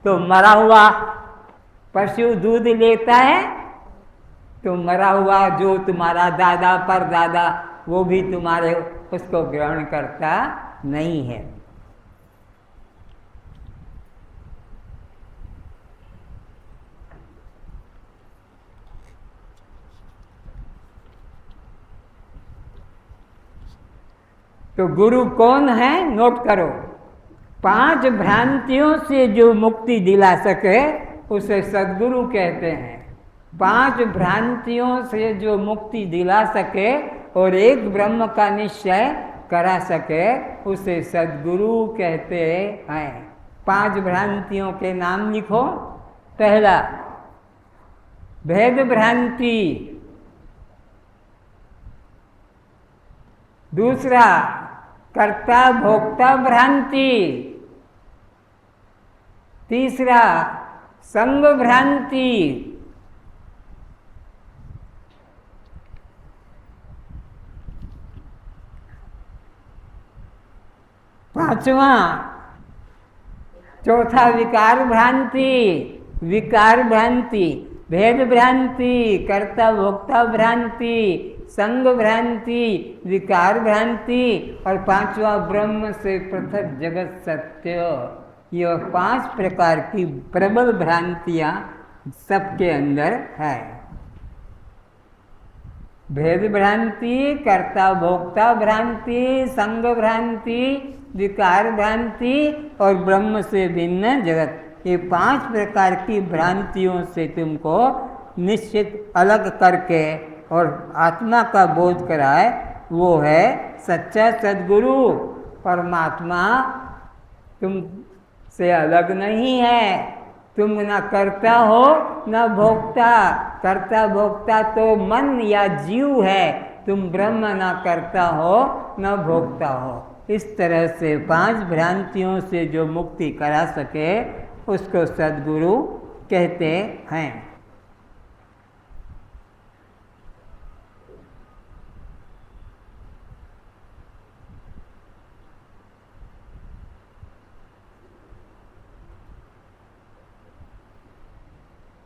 तो मरा हुआ पशु दूध लेता है, तो मरा हुआ जो तुम्हारा दादा परदादा, वो भी तुम्हारे उसको ग्रहण करता नहीं है। तो गुरु कौन है? नोट करो। 5 भ्रांतियों से जो मुक्ति दिला सके उसे सद्गुरु कहते हैं। 5 भ्रांतियों से जो मुक्ति दिला सके और एक ब्रह्म का निश्चय करा सके उसे सद्गुरु कहते हैं। 5 भ्रांतियों के नाम लिखो। पहला, भेद भ्रांति। दूसरा, कर्ता भोक्ता भ्रांति। तीसरा, संग भ्रांति। पांचवा, चौथा विकार भ्रांति। विकार भ्रांति, भेद भ्रांति, कर्ता भोक्ता भ्रांति, संग भ्रांति, विकार भ्रांति और 5वां ब्रह्म से पृथक जगत सत्य। यह 5 प्रकार की प्रबल भ्रांतियां सबके अंदर है। भेद भ्रांति, कर्ता भोक्ता भ्रांति, संग भ्रांति, विकार भ्रांति और ब्रह्म से भिन्न जगत। ये 5 प्रकार की भ्रांतियों से तुमको निश्चित अलग करके और आत्मा का बोध कराए, वो है सच्चा सद्गुरु। परमात्मा तुम से अलग नहीं है। तुम न करता हो न भोक्ता। करता भोक्ता तो मन या जीव है, तुम ब्रह्म न करता हो न भोक्ता हो। इस तरह से 5 भ्रांतियों से जो मुक्ति करा सके उसको सद्गुरु कहते हैं।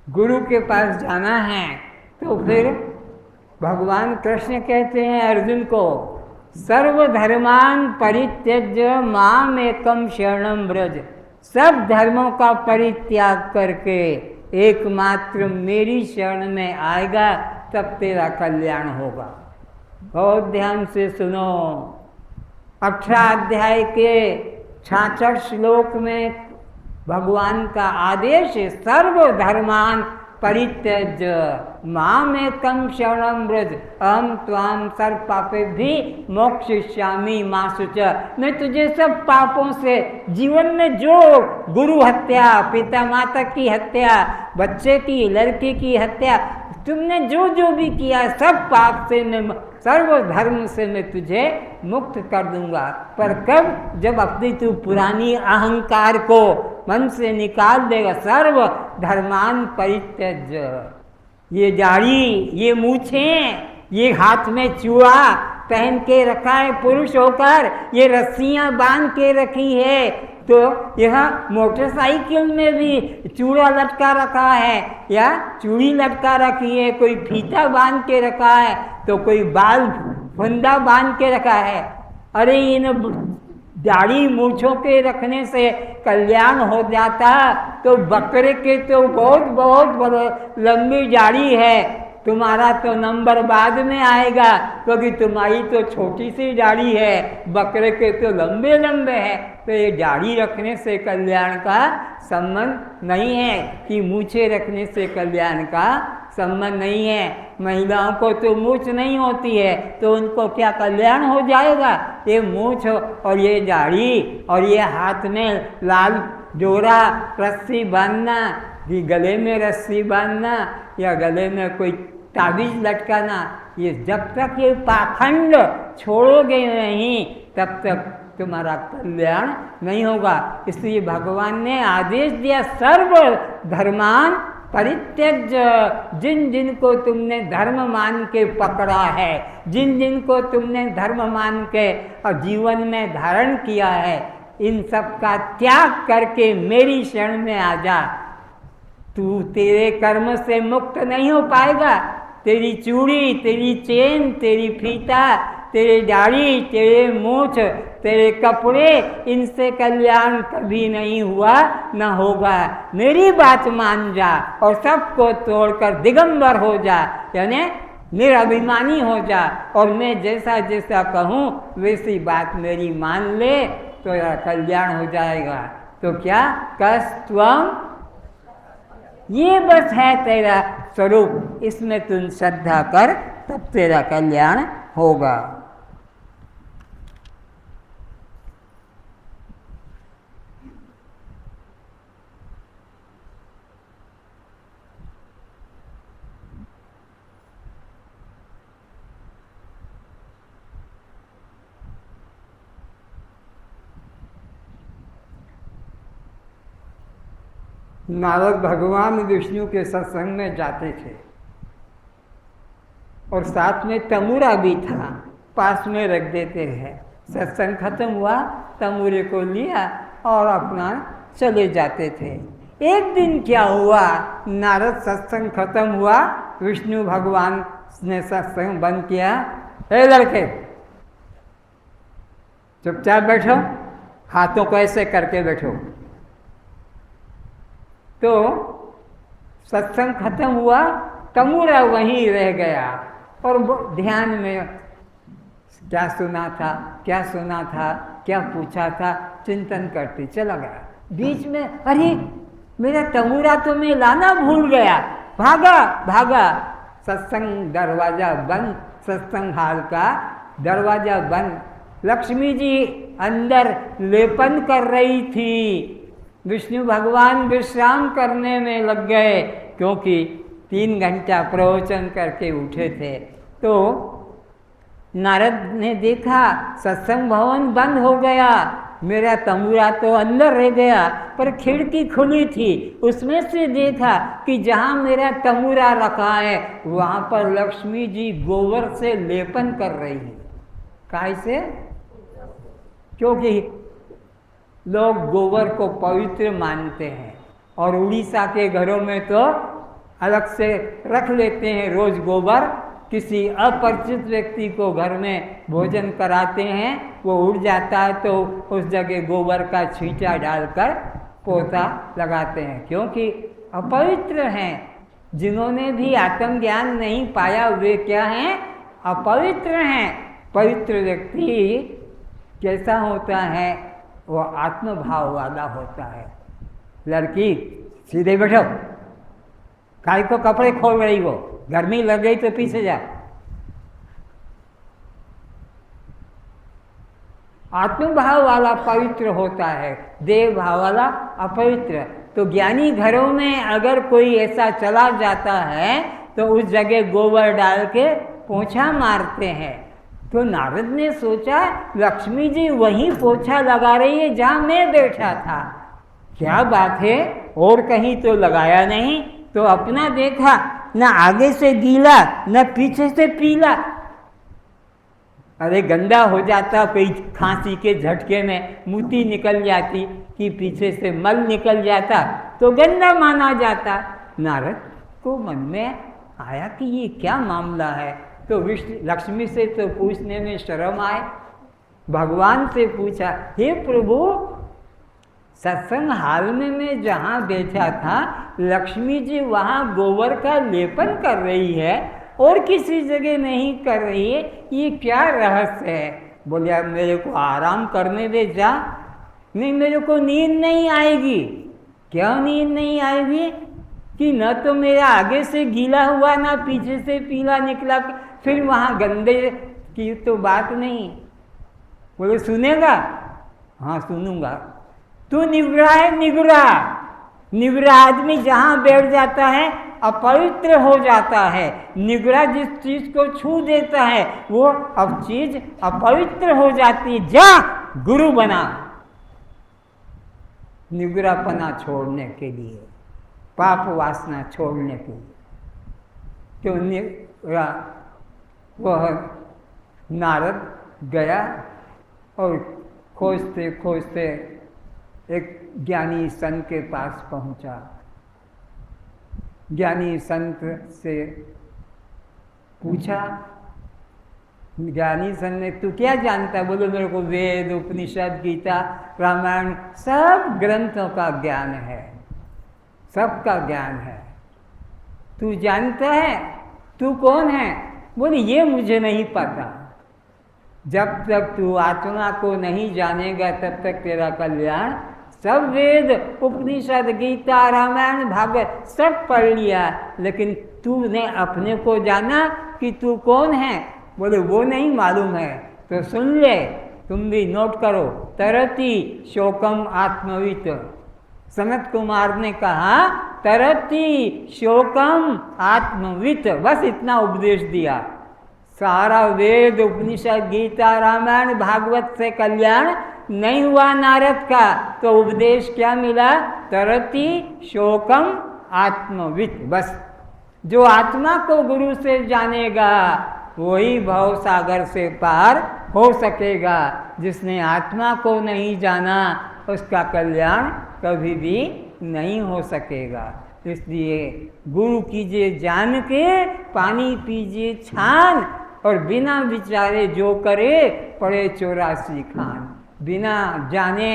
गुरु के पास जाना है तो फिर भगवान कृष्ण कहते हैं अर्जुन को, सर्वधर्मान परित्यज्य माम एकम शरणम व्रज। सब धर्मों का परित्याग करके एकमात्र मेरी शरण में आएगा तब तेरा कल्याण होगा। बहुत ध्यान से सुनो। 18 अध्याय के 66 श्लोक में भगवान का आदेश है, सर्वधर्मान परित्यज्य मामेकं शरणं व्रज अहम त्वां सर्व पापेभ्यः मोक्षयिष्यामि मा शुच। मैं तुझे सब पापों से, जीवन में जो गुरु हत्या, पिता माता की हत्या, बच्चे की, लड़की की हत्या, तुमने जो जो भी किया सब पाप से मैं, सर्व धर्म से मैं तुझे मुक्त कर दूंगा। पर कब? जब अपनी तू पुरानी अहंकार को मन से निकाल देगा। सर्व धर्मान परित्यज्य। ये दाढ़ी, ये मूछें, ये हाथ में चूड़ा पहन के रखा है पुरुष होकर, ये रस्सियां बांध के रखी है, तो यह मोटरसाइकिल में भी चूड़ा लटका रखा है या चूड़ी लटका रखी है, कोई फीता बांध के रखा है तो कोई बाल फंदा बांध के रखा है। अरे इन दाढ़ी मूछों के रखने से कल्याण हो जाता तो बकरे के तो बहुत लंबी दाढ़ी है, तुम्हारा तो नंबर बाद में आएगा क्योंकि तुम्हारी तो छोटी सी दाढ़ी है, बकरे के तो लंबे लंबे हैं। तो ये दाढ़ी रखने से कल्याण का संबंध नहीं है कि मूछे रखने से कल्याण का संबंध नहीं है। महिलाओं को तो मूछ नहीं होती है तो उनको क्या कल्याण हो जाएगा? ये मूछ और ये दाढ़ी और ये हाथ में लाल जोड़ा रस्सी बांधना, कि गले में रस्सी बांधना या गले में कोई ताबीज लटकाना, ये जब तक ये पाखंड छोड़ोगे नहीं तब तक तुम्हारा कल्याण नहीं होगा। इसलिए भगवान ने आदेश दिया, सर्व धर्मान परित्यज्य, जिन जिनको तुमने धर्म मान के पकड़ा है, जिन जिनको तुमने धर्म मान के और जीवन में धारण किया है, इन सब का त्याग करके मेरी शरण में आ जा। तू तेरे कर्म से मुक्त नहीं हो पाएगा। तेरी चूड़ी, तेरी चेन, तेरी फीता, तेरी दाढ़ी, तेरे मूछ, तेरे कपड़े, इनसे कल्याण कभी नहीं हुआ न होगा। मेरी बात मान जा और सबको तोड़कर दिगंबर हो जा, यानी निराभिमानी हो जा, और मैं जैसा जैसा कहूँ वैसी बात मेरी मान ले तो तेरा कल्याण हो जाएगा। तो क्या कस्त्वम, ये बस है तेरा स्वरूप, इसमें तुम श्रद्धा कर तब तेरा कल्याण होगा। नारद भगवान विष्णु के सत्संग में जाते थे और साथ में तमूरा भी था, पास में रख देते हैं। सत्संग खत्म हुआ, तमूरे को लिया और अपना चले जाते थे। एक दिन क्या हुआ, नारद सत्संग खत्म हुआ, विष्णु भगवान ने सत्संग बंद किया। हे लड़के, चुपचाप बैठो, हाथों को ऐसे करके बैठो। तो सत्संग खत्म हुआ, तमूरा वहीं रह गया और ध्यान में क्या सुना था, क्या सुना था, क्या पूछा था, चिंतन करते चला गया। बीच में अरे मेरा तमूरा तो मैं लाना भूल गया, भागा भागा। सत्संग दरवाजा बंद, सत्संग हाल का दरवाजा बंद। लक्ष्मी जी अंदर लेपन कर रही थी, विष्णु भगवान विश्राम करने में लग गए, क्योंकि 3 घंटा प्रवचन करके उठे थे। तो नारद ने देखा सत्संग भवन बंद हो गया, मेरा तमूरा तो अंदर रह गया, पर खिड़की खुली थी, उसमें से देखा कि जहाँ मेरा तमूरा रखा है वहाँ पर लक्ष्मी जी गोबर से लेपन कर रही है। कैसे? क्योंकि लोग गोबर को पवित्र मानते हैं और उड़ीसा के घरों में तो अलग से रख लेते हैं रोज गोबर। किसी अपरिचित व्यक्ति को घर में भोजन कराते हैं, वो उड़ जाता है तो उस जगह गोबर का छींटा डालकर पोता लगाते हैं, क्योंकि अपवित्र हैं। जिन्होंने भी आत्मज्ञान नहीं पाया वे क्या हैं? अपवित्र हैं। पवित्र व्यक्ति कैसा होता है? वो आत्मभाव वाला होता है। लड़की सीधे बैठो, काय को कपड़े खोल रही हो, गर्मी लग गई तो पीछे जा। आत्मभाव वाला पवित्र होता है, देव भाव वाला अपवित्र। तो ज्ञानी घरों में अगर कोई ऐसा चला जाता है तो उस जगह गोबर डाल के पोछा मारते हैं। तो नारद ने सोचा लक्ष्मी जी वहीं पोछा लगा रही है जहाँ मैं बैठा था, क्या बात है, और कहीं तो लगाया नहीं। तो अपना देखा, न आगे से गीला न पीछे से पीला। अरे गंदा हो जाता, कोई खांसी के झटके में मूती निकल जाती कि पीछे से मल निकल जाता तो गंदा माना जाता। नारद को मन में आया कि ये क्या मामला है। तो विष्णु लक्ष्मी से तो पूछने में शर्म आए, भगवान से पूछा, हे प्रभु, सत्संग हाल में मैं जहाँ बैठा था लक्ष्मी जी वहाँ गोबर का लेपन कर रही है और किसी जगह नहीं कर रही है, ये क्या रहस्य है? बोलिया मेरे को आराम करने दे जा। नहीं, मेरे को नींद नहीं आएगी। क्यों नींद नहीं आएगी? कि न तो मेरा आगे से गीला हुआ ना पीछे से पीला निकला, फिर वहाँ गंदे की तो बात नहीं। बोले सुनेगा? हाँ सुनूंगा। तू निवरा है, निवरा। निवरा आदमी जहाँ बैठ जाता है अपवित्र हो जाता है। निगरा जिस चीज को छू देता है वो अब चीज अपवित्र हो जाती है। जा गुरु बना, निगरापना छोड़ने के लिए, पाप वासना छोड़ने के लिए। तो वह नारद गया और खोजते खोजते एक ज्ञानी संत के पास पहुंचा। ज्ञानी संत से पूछा, ज्ञानी संत ने तू क्या जानता है? बोलो मेरे को वेद, उपनिषद, गीता, रामायण सब ग्रंथों का ज्ञान है, सबका ज्ञान है। तू जानता है? तू कौन है? बोले ये मुझे नहीं पता। जब तक तू आत्मा को नहीं जानेगा तब तक तेरा कल्याण। सब वेद, उपनिषद, गीता, रामायण, भागवत सब पढ़ लिया, लेकिन तूने अपने को जाना कि तू कौन है? बोले वो नहीं मालूम है। तो सुन ले, तुम भी नोट करो। तरति शोकम आत्मवित। सनत कुमार ने कहा तरति शोकम आत्मवित, बस इतना उपदेश दिया। सारा वेद, उपनिषद, गीता, रामायण, भागवत से कल्याण नहीं हुआ नारद का, तो उपदेश क्या मिला? तरति शोकम आत्मवित। बस जो आत्मा को गुरु से जानेगा वही भव सागर से पार हो सकेगा। जिसने आत्मा को नहीं जाना उसका कल्याण कभी भी नहीं हो सकेगा। इसलिए गुरु कीजिए जान के, पानी पीजिए छान, और बिना विचारे जो करे पड़े 84 खान। बिना जाने,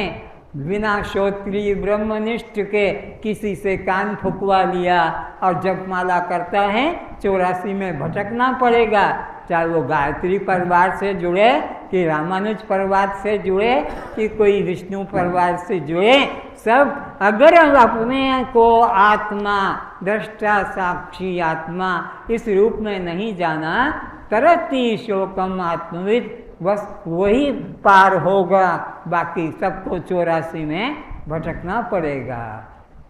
बिना श्रोत्रिय ब्रह्मनिष्ठ के किसी से कान फुकवा लिया और जपमाला करता है, 84 में भटकना पड़ेगा। चाहे वो गायत्री परिवार से जुड़े कि रामानुज परिवार से जुड़े कि कोई विष्णु परिवार से जुड़े, सब अगर हम अपने को आत्मा, दृष्टा साक्षी आत्मा इस रूप में नहीं जाना, तरति शोकम आत्मविद, बस वही पार होगा, बाकी सबको 84 में भटकना पड़ेगा।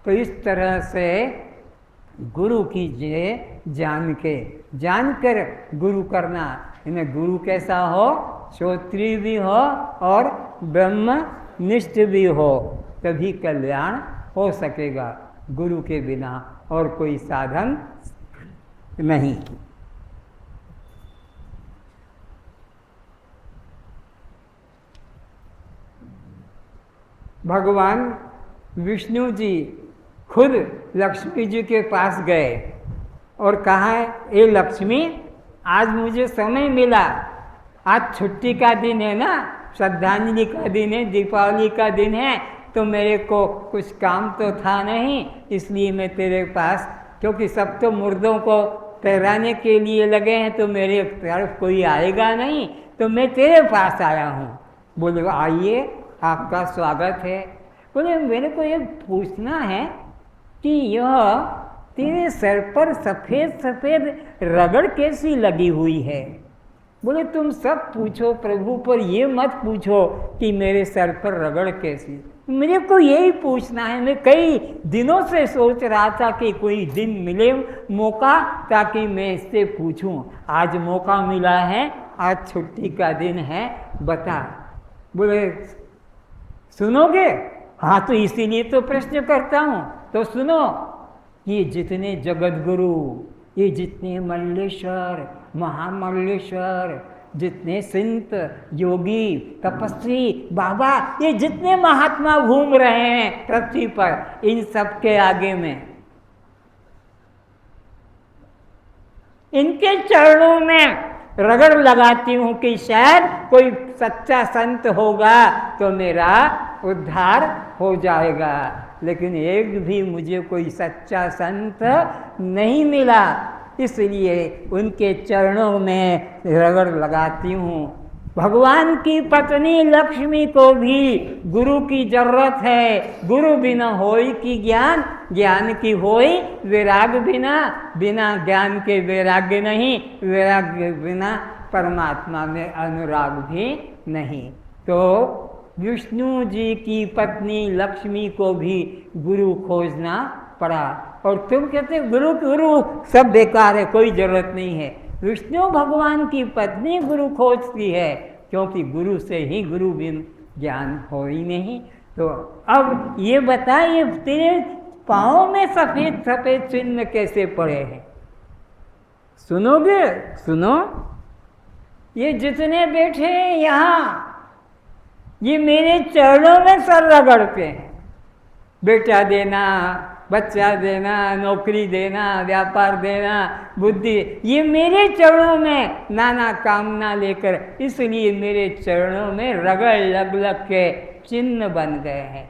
तो इस तरह से गुरु कीजिए जानकर गुरु करना। इन्हें गुरु कैसा हो? श्रोत्रिय भी हो और ब्रह्मनिष्ठ भी हो, तभी कल्याण हो सकेगा। गुरु के बिना और कोई साधन नहीं। भगवान विष्णु जी खुद लक्ष्मी जी के पास गए और कहा, ए लक्ष्मी, आज मुझे समय मिला, आज छुट्टी का दिन है ना, श्रद्धांजलि का दिन है, दीपावली का दिन है, तो मेरे को कुछ काम तो था नहीं, इसलिए मैं तेरे पास, क्योंकि सब तो मुर्दों को ठहराने के लिए लगे हैं, तो मेरे तरफ कोई आएगा नहीं, तो मैं तेरे पास आया हूँ। बोले आइए, आपका स्वागत है। बोले मेरे को ये पूछना है कि यह तेरे सर पर सफ़ेद सफ़ेद रगड़ कैसी लगी हुई है? बोले तुम सब पूछो प्रभु, पर ये मत पूछो कि मेरे सर पर रगड़ कैसी। मेरे को यही पूछना है। मैं कई दिनों से सोच रहा था कि कोई दिन मिले मौका ताकि मैं इससे पूछूं। आज मौका मिला है, आज छुट्टी का दिन है, बता। बोले सुनोगे? हाँ, तो इसीलिए तो प्रश्न करता हूँ, तो सुनो। ये जितने जगत गुरु, ये जितने मल्लेश्वर, महामल्लेश्वर, जितने संत, योगी, तपस्वी, बाबा, ये जितने महात्मा घूम रहे हैं पृथ्वी पर, इन सब के आगे में, इनके चरणों में रगड़ लगाती हूँ कि शायद कोई सच्चा संत होगा तो मेरा उद्धार हो जाएगा। लेकिन एक भी मुझे कोई सच्चा संत नहीं मिला, इसलिए उनके चरणों में रगड़ लगाती हूँ। भगवान की पत्नी लक्ष्मी को भी गुरु की जरूरत है। गुरु बिना होई की ज्ञान, ज्ञान की होई वैराग बिना, बिना ज्ञान के वैराग्य नहीं, वैराग्य बिना परमात्मा में अनुराग भी नहीं। तो विष्णु जी की पत्नी लक्ष्मी को भी गुरु खोजना पड़ा, और तुम कहते गुरु गुरु सब बेकार है, कोई जरूरत नहीं है। विष्णु भगवान की पत्नी गुरु खोजती है, क्योंकि गुरु से ही गुरु बिन ज्ञान हो ही नहीं। तो अब ये बता, ये तेरे पाँव में सफ़ेद सफ़ेद चिन्ह कैसे पड़े हैं? सुनोगे? सुनो, ये जितने बैठे हैं यहाँ, ये मेरे चरणों में सर रगड़ते हैं। बेटा देना, बच्चा देना, नौकरी देना, व्यापार देना, बुद्धि, ये मेरे चरणों में नाना कामना लेकर, इसलिए मेरे चरणों में रगड़ लग लग के चिन्ह बन गए हैं।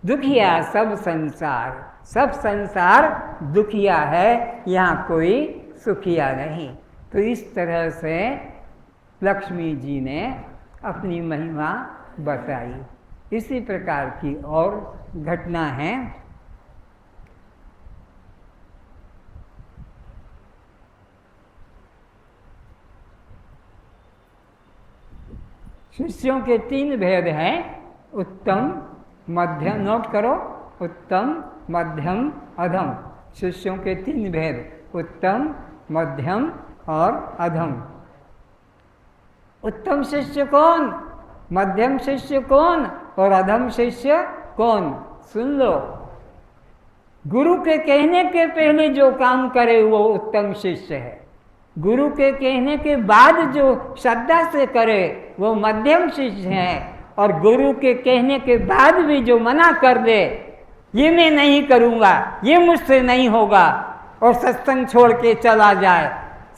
दुखिया सब संसार, सब संसार दुखिया है, यहाँ कोई सुखिया नहीं। तो इस तरह से लक्ष्मी जी ने अपनी महिमा बताई। इसी प्रकार की और घटना है। शिष्यों के 3 भेद हैं, उत्तम, मध्यम, नोट करो, उत्तम, मध्यम, अधम। शिष्यों के 3 भेद, उत्तम, मध्यम और अधम। उत्तम शिष्य कौन, मध्यम शिष्य कौन और अधम शिष्य कौन? सुन लो, गुरु के कहने के पहले जो काम करे वो उत्तम शिष्य है। गुरु के कहने के बाद जो श्रद्धा से करे वो मध्यम शिष्य है। और गुरु के कहने के बाद भी जो मना कर दे, ये मैं नहीं करूँगा, ये मुझसे नहीं होगा, और सत्संग छोड़ के चला जाए,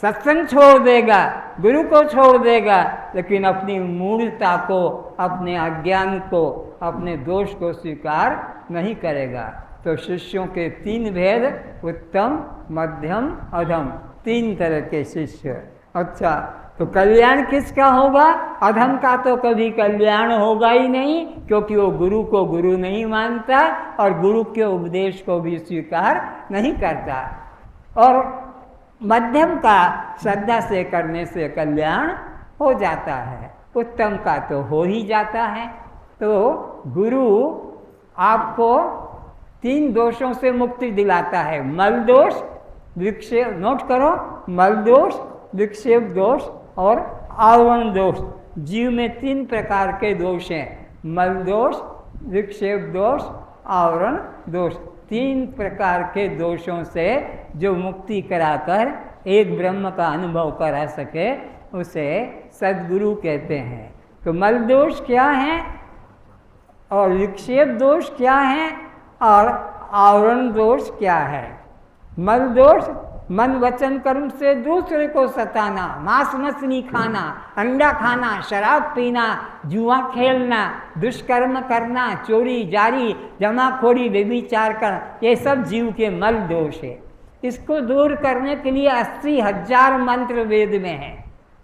सत्संग छोड़ देगा, गुरु को छोड़ देगा, लेकिन अपनी मूढ़ता को, अपने अज्ञान को, अपने दोष को स्वीकार नहीं करेगा। तो शिष्यों के 3 भेद, उत्तम, मध्यम, अधम, 3 तरह के शिष्य। अच्छा, तो कल्याण किसका होगा? अधम का तो कभी कल्याण होगा ही नहीं, क्योंकि वो गुरु को गुरु नहीं मानता और गुरु के उपदेश को भी स्वीकार नहीं करता। और मध्यम का श्रद्धा से करने से कल्याण हो जाता है, उत्तम का तो हो ही जाता है। तो गुरु आपको 3 दोषों से मुक्ति दिलाता है, मल दोष, विक्षेप, नोट करो, मल दोष, विक्षेप दोष और आवरण दोष। जीव में 3 प्रकार के दोष हैं, मल दोष, विक्षेप दोष, आवरण दोष। 3 प्रकार के दोषों से जो मुक्ति कराकर एक ब्रह्म का अनुभव करा सके, उसे सद्गुरु कहते हैं। तो मल दोष क्या है और विक्षेप दोष क्या है और आवरण दोष क्या है? मल दोष, मन वचन कर्म से दूसरे को सताना, मांस मछली खाना, अंडा खाना, शराब पीना, जुआ खेलना, दुष्कर्म करना, चोरी जारी, जमाखोरी, व्यभिचार करना, ये सब जीव के मल दोष है। इसको दूर करने के लिए 80,000 मंत्र वेद में है।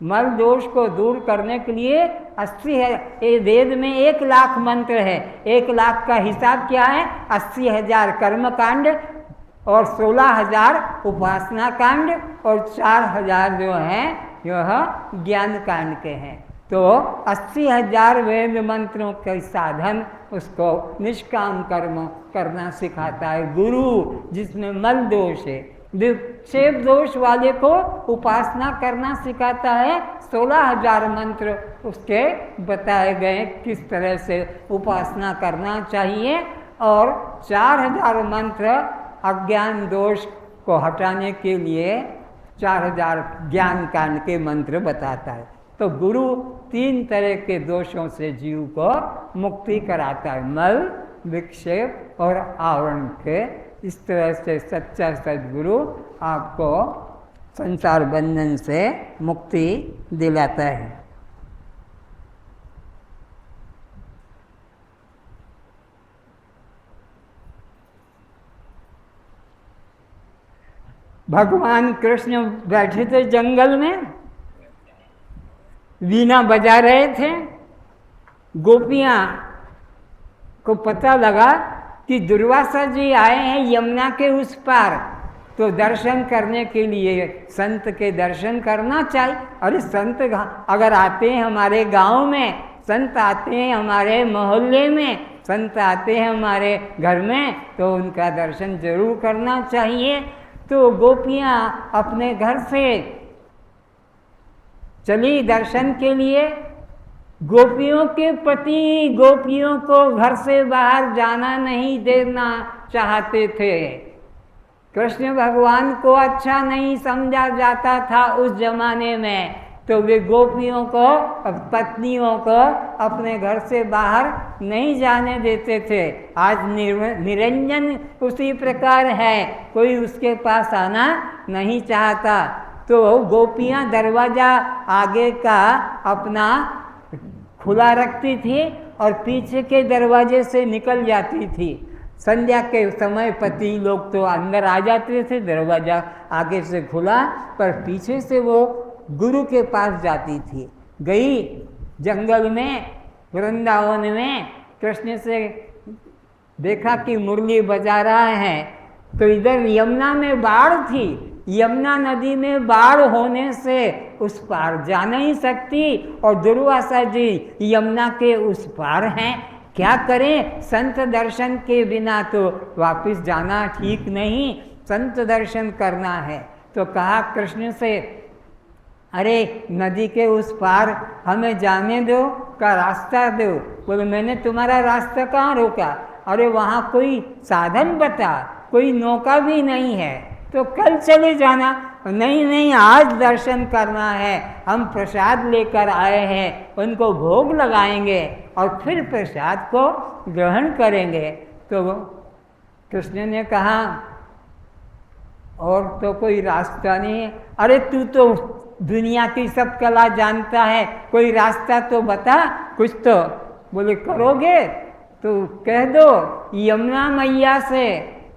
मल दोष को दूर करने के लिए 80 है, ये वेद में 1 लाख मंत्र है। 1 लाख का हिसाब क्या है? 80,000 कर्म कांड और 16,000 उपासना कांड और 4,000 जो हैं यह ज्ञान कांड के हैं। तो 80,000 वेद मंत्रों के साधन उसको निष्काम कर्म करना सिखाता है गुरु, जिसमें मल दोष है। विक्षेप दोष वाले को उपासना करना सिखाता है। 16,000 मंत्र उसके बताए गए किस तरह से उपासना करना चाहिए, और 4,000 मंत्र अज्ञान दोष को हटाने के लिए 4,000 ज्ञान कांड के मंत्र बताता है। तो गुरु 3 तरह के दोषों से जीव को मुक्ति कराता है, मल, विक्षेप और आवरण के। इस तरह से सच्चा सद्गुरु आपको संसार बंधन से मुक्ति दिलाता है। भगवान कृष्ण बैठे थे जंगल में, वीणा बजा रहे थे। गोपियाँ को पता लगा कि दुर्वासा जी आए हैं यमुना के उस पार, तो दर्शन करने के लिए संत के दर्शन करना चाहिए। अरे संत अगर आते हैं हमारे गांव में, संत आते हैं हमारे मोहल्ले में, संत आते हैं हमारे घर में तो उनका दर्शन जरूर करना चाहिए। तो गोपियाँ अपने घर से चली दर्शन के लिए। गोपियों के पति गोपियों को घर से बाहर जाना नहीं देना चाहते थे। कृष्ण भगवान को अच्छा नहीं समझा जाता था उस जमाने में, तो वे गोपियों को, पत्नियों को अपने घर से बाहर नहीं जाने देते थे। आज निरंजन उसी प्रकार है, कोई उसके पास आना नहीं चाहता। तो गोपियाँ दरवाज़ा आगे का अपना खुला रखती थी और पीछे के दरवाजे से निकल जाती थी। संध्या के समय पति लोग तो अंदर आ जाते थे, दरवाज़ा आगे से खुला, पर पीछे से वो गुरु के पास जाती थी। गई जंगल में, वृंदावन में, कृष्ण से देखा कि मुरली बजा रहा है, तो इधर यमुना में बाढ़ थी। यमुना नदी में बाढ़ होने से उस पार जा नहीं सकती और दुर्वासा जी यमुना के उस पार हैं। क्या करें? संत दर्शन के बिना तो वापस जाना ठीक नहीं, संत दर्शन करना है। तो कहा कृष्ण से, अरे नदी के उस पार हमें जाने दो, का रास्ता दो। बोले मैंने तुम्हारा रास्ता कहाँ रोका? अरे वहाँ कोई साधन बता, कोई नौका भी नहीं है, तो कल चले जाना। नहीं नहीं, आज दर्शन करना है, हम प्रसाद लेकर आए हैं, उनको भोग लगाएंगे और फिर प्रसाद को ग्रहण करेंगे। तो कृष्ण ने कहा और तो कोई रास्ता नहीं है। अरे तू तो दुनिया की सब कला जानता है, कोई रास्ता तो बता कुछ तो। बोले करोगे तो कह दो यमुना मैया से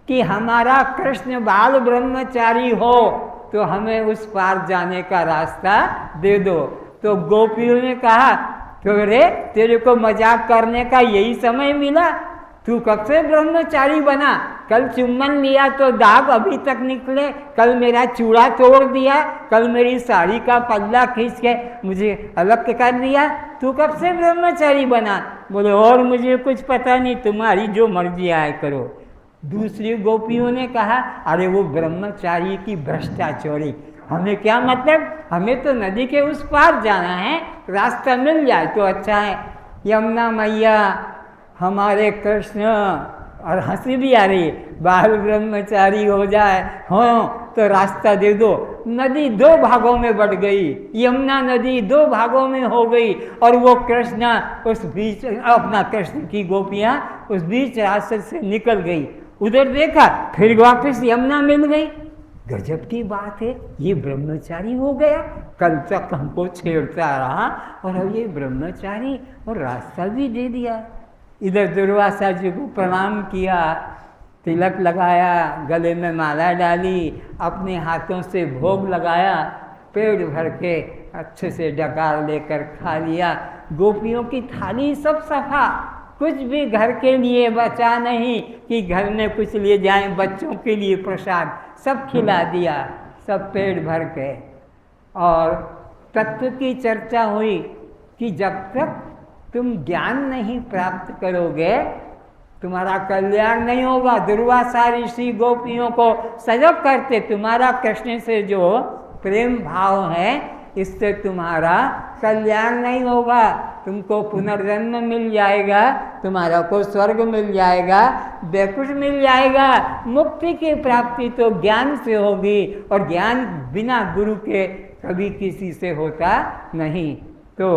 कि हमारा कृष्ण बाल ब्रह्मचारी हो तो हमें उस पार जाने का रास्ता दे दो। तो गोपियों ने कहा, तो रे तेरे को मजाक करने का यही समय मिला? तू कब से ब्रह्मचारी बना? कल चुम्बन लिया तो दाग अभी तक निकले, कल मेरा चूड़ा तोड़ दिया, कल मेरी साड़ी का पल्ला खींच के मुझे अलग कर दिया, तू कब से ब्रह्मचारी बना? बोले और मुझे कुछ पता नहीं, तुम्हारी जो मर्जी आए करो। दूसरी गोपियों ने कहा, अरे वो ब्रह्मचारी की भ्रष्टाचारी, हमें क्या मतलब, हमें तो नदी के उस पार जाना है, रास्ता मिल जाए तो अच्छा है। यमुना मैया हमारे कृष्ण, और हंसी भी आ रही, बाल ब्रह्मचारी हो जाए हो तो रास्ता दे दो। नदी दो भागों में बढ़ गई, यमुना नदी दो भागों में हो गई और वो कृष्ण उस बीच, अपना कृष्ण की गोपियाँ उस बीच रास्ते से निकल गई। उधर देखा फिर वापस यमुना मिल गई। गजब की बात है, ये ब्रह्मचारी हो गया, कल तक हमको छेड़ता रहा और अब ये ब्रह्मचारी, और रास्ता भी दे दिया। इधर दुर्वासा जी को प्रणाम किया, तिलक लगाया, गले में माला डाली, अपने हाथों से भोग लगाया, पेट भर के अच्छे से डकार लेकर खा लिया। गोपियों की थाली सब सफा, कुछ भी घर के लिए बचा नहीं कि घर में कुछ ले जाएं, बच्चों के लिए प्रसाद सब खिला दिया, सब पेट भर के। और तत्व की चर्चा हुई कि जब तक तुम ज्ञान नहीं प्राप्त करोगे तुम्हारा कल्याण नहीं होगा। दुर्वासा ऋषि गोपियों को सजग करते, तुम्हारा कृष्ण से जो प्रेम भाव है इससे तुम्हारा कल्याण नहीं होगा, तुमको पुनर्जन्म मिल जाएगा, तुम्हारा को स्वर्ग मिल जाएगा, वैकुंठ मिल जाएगा। मुक्ति की प्राप्ति तो ज्ञान से होगी और ज्ञान बिना गुरु के कभी किसी से होता नहीं। तो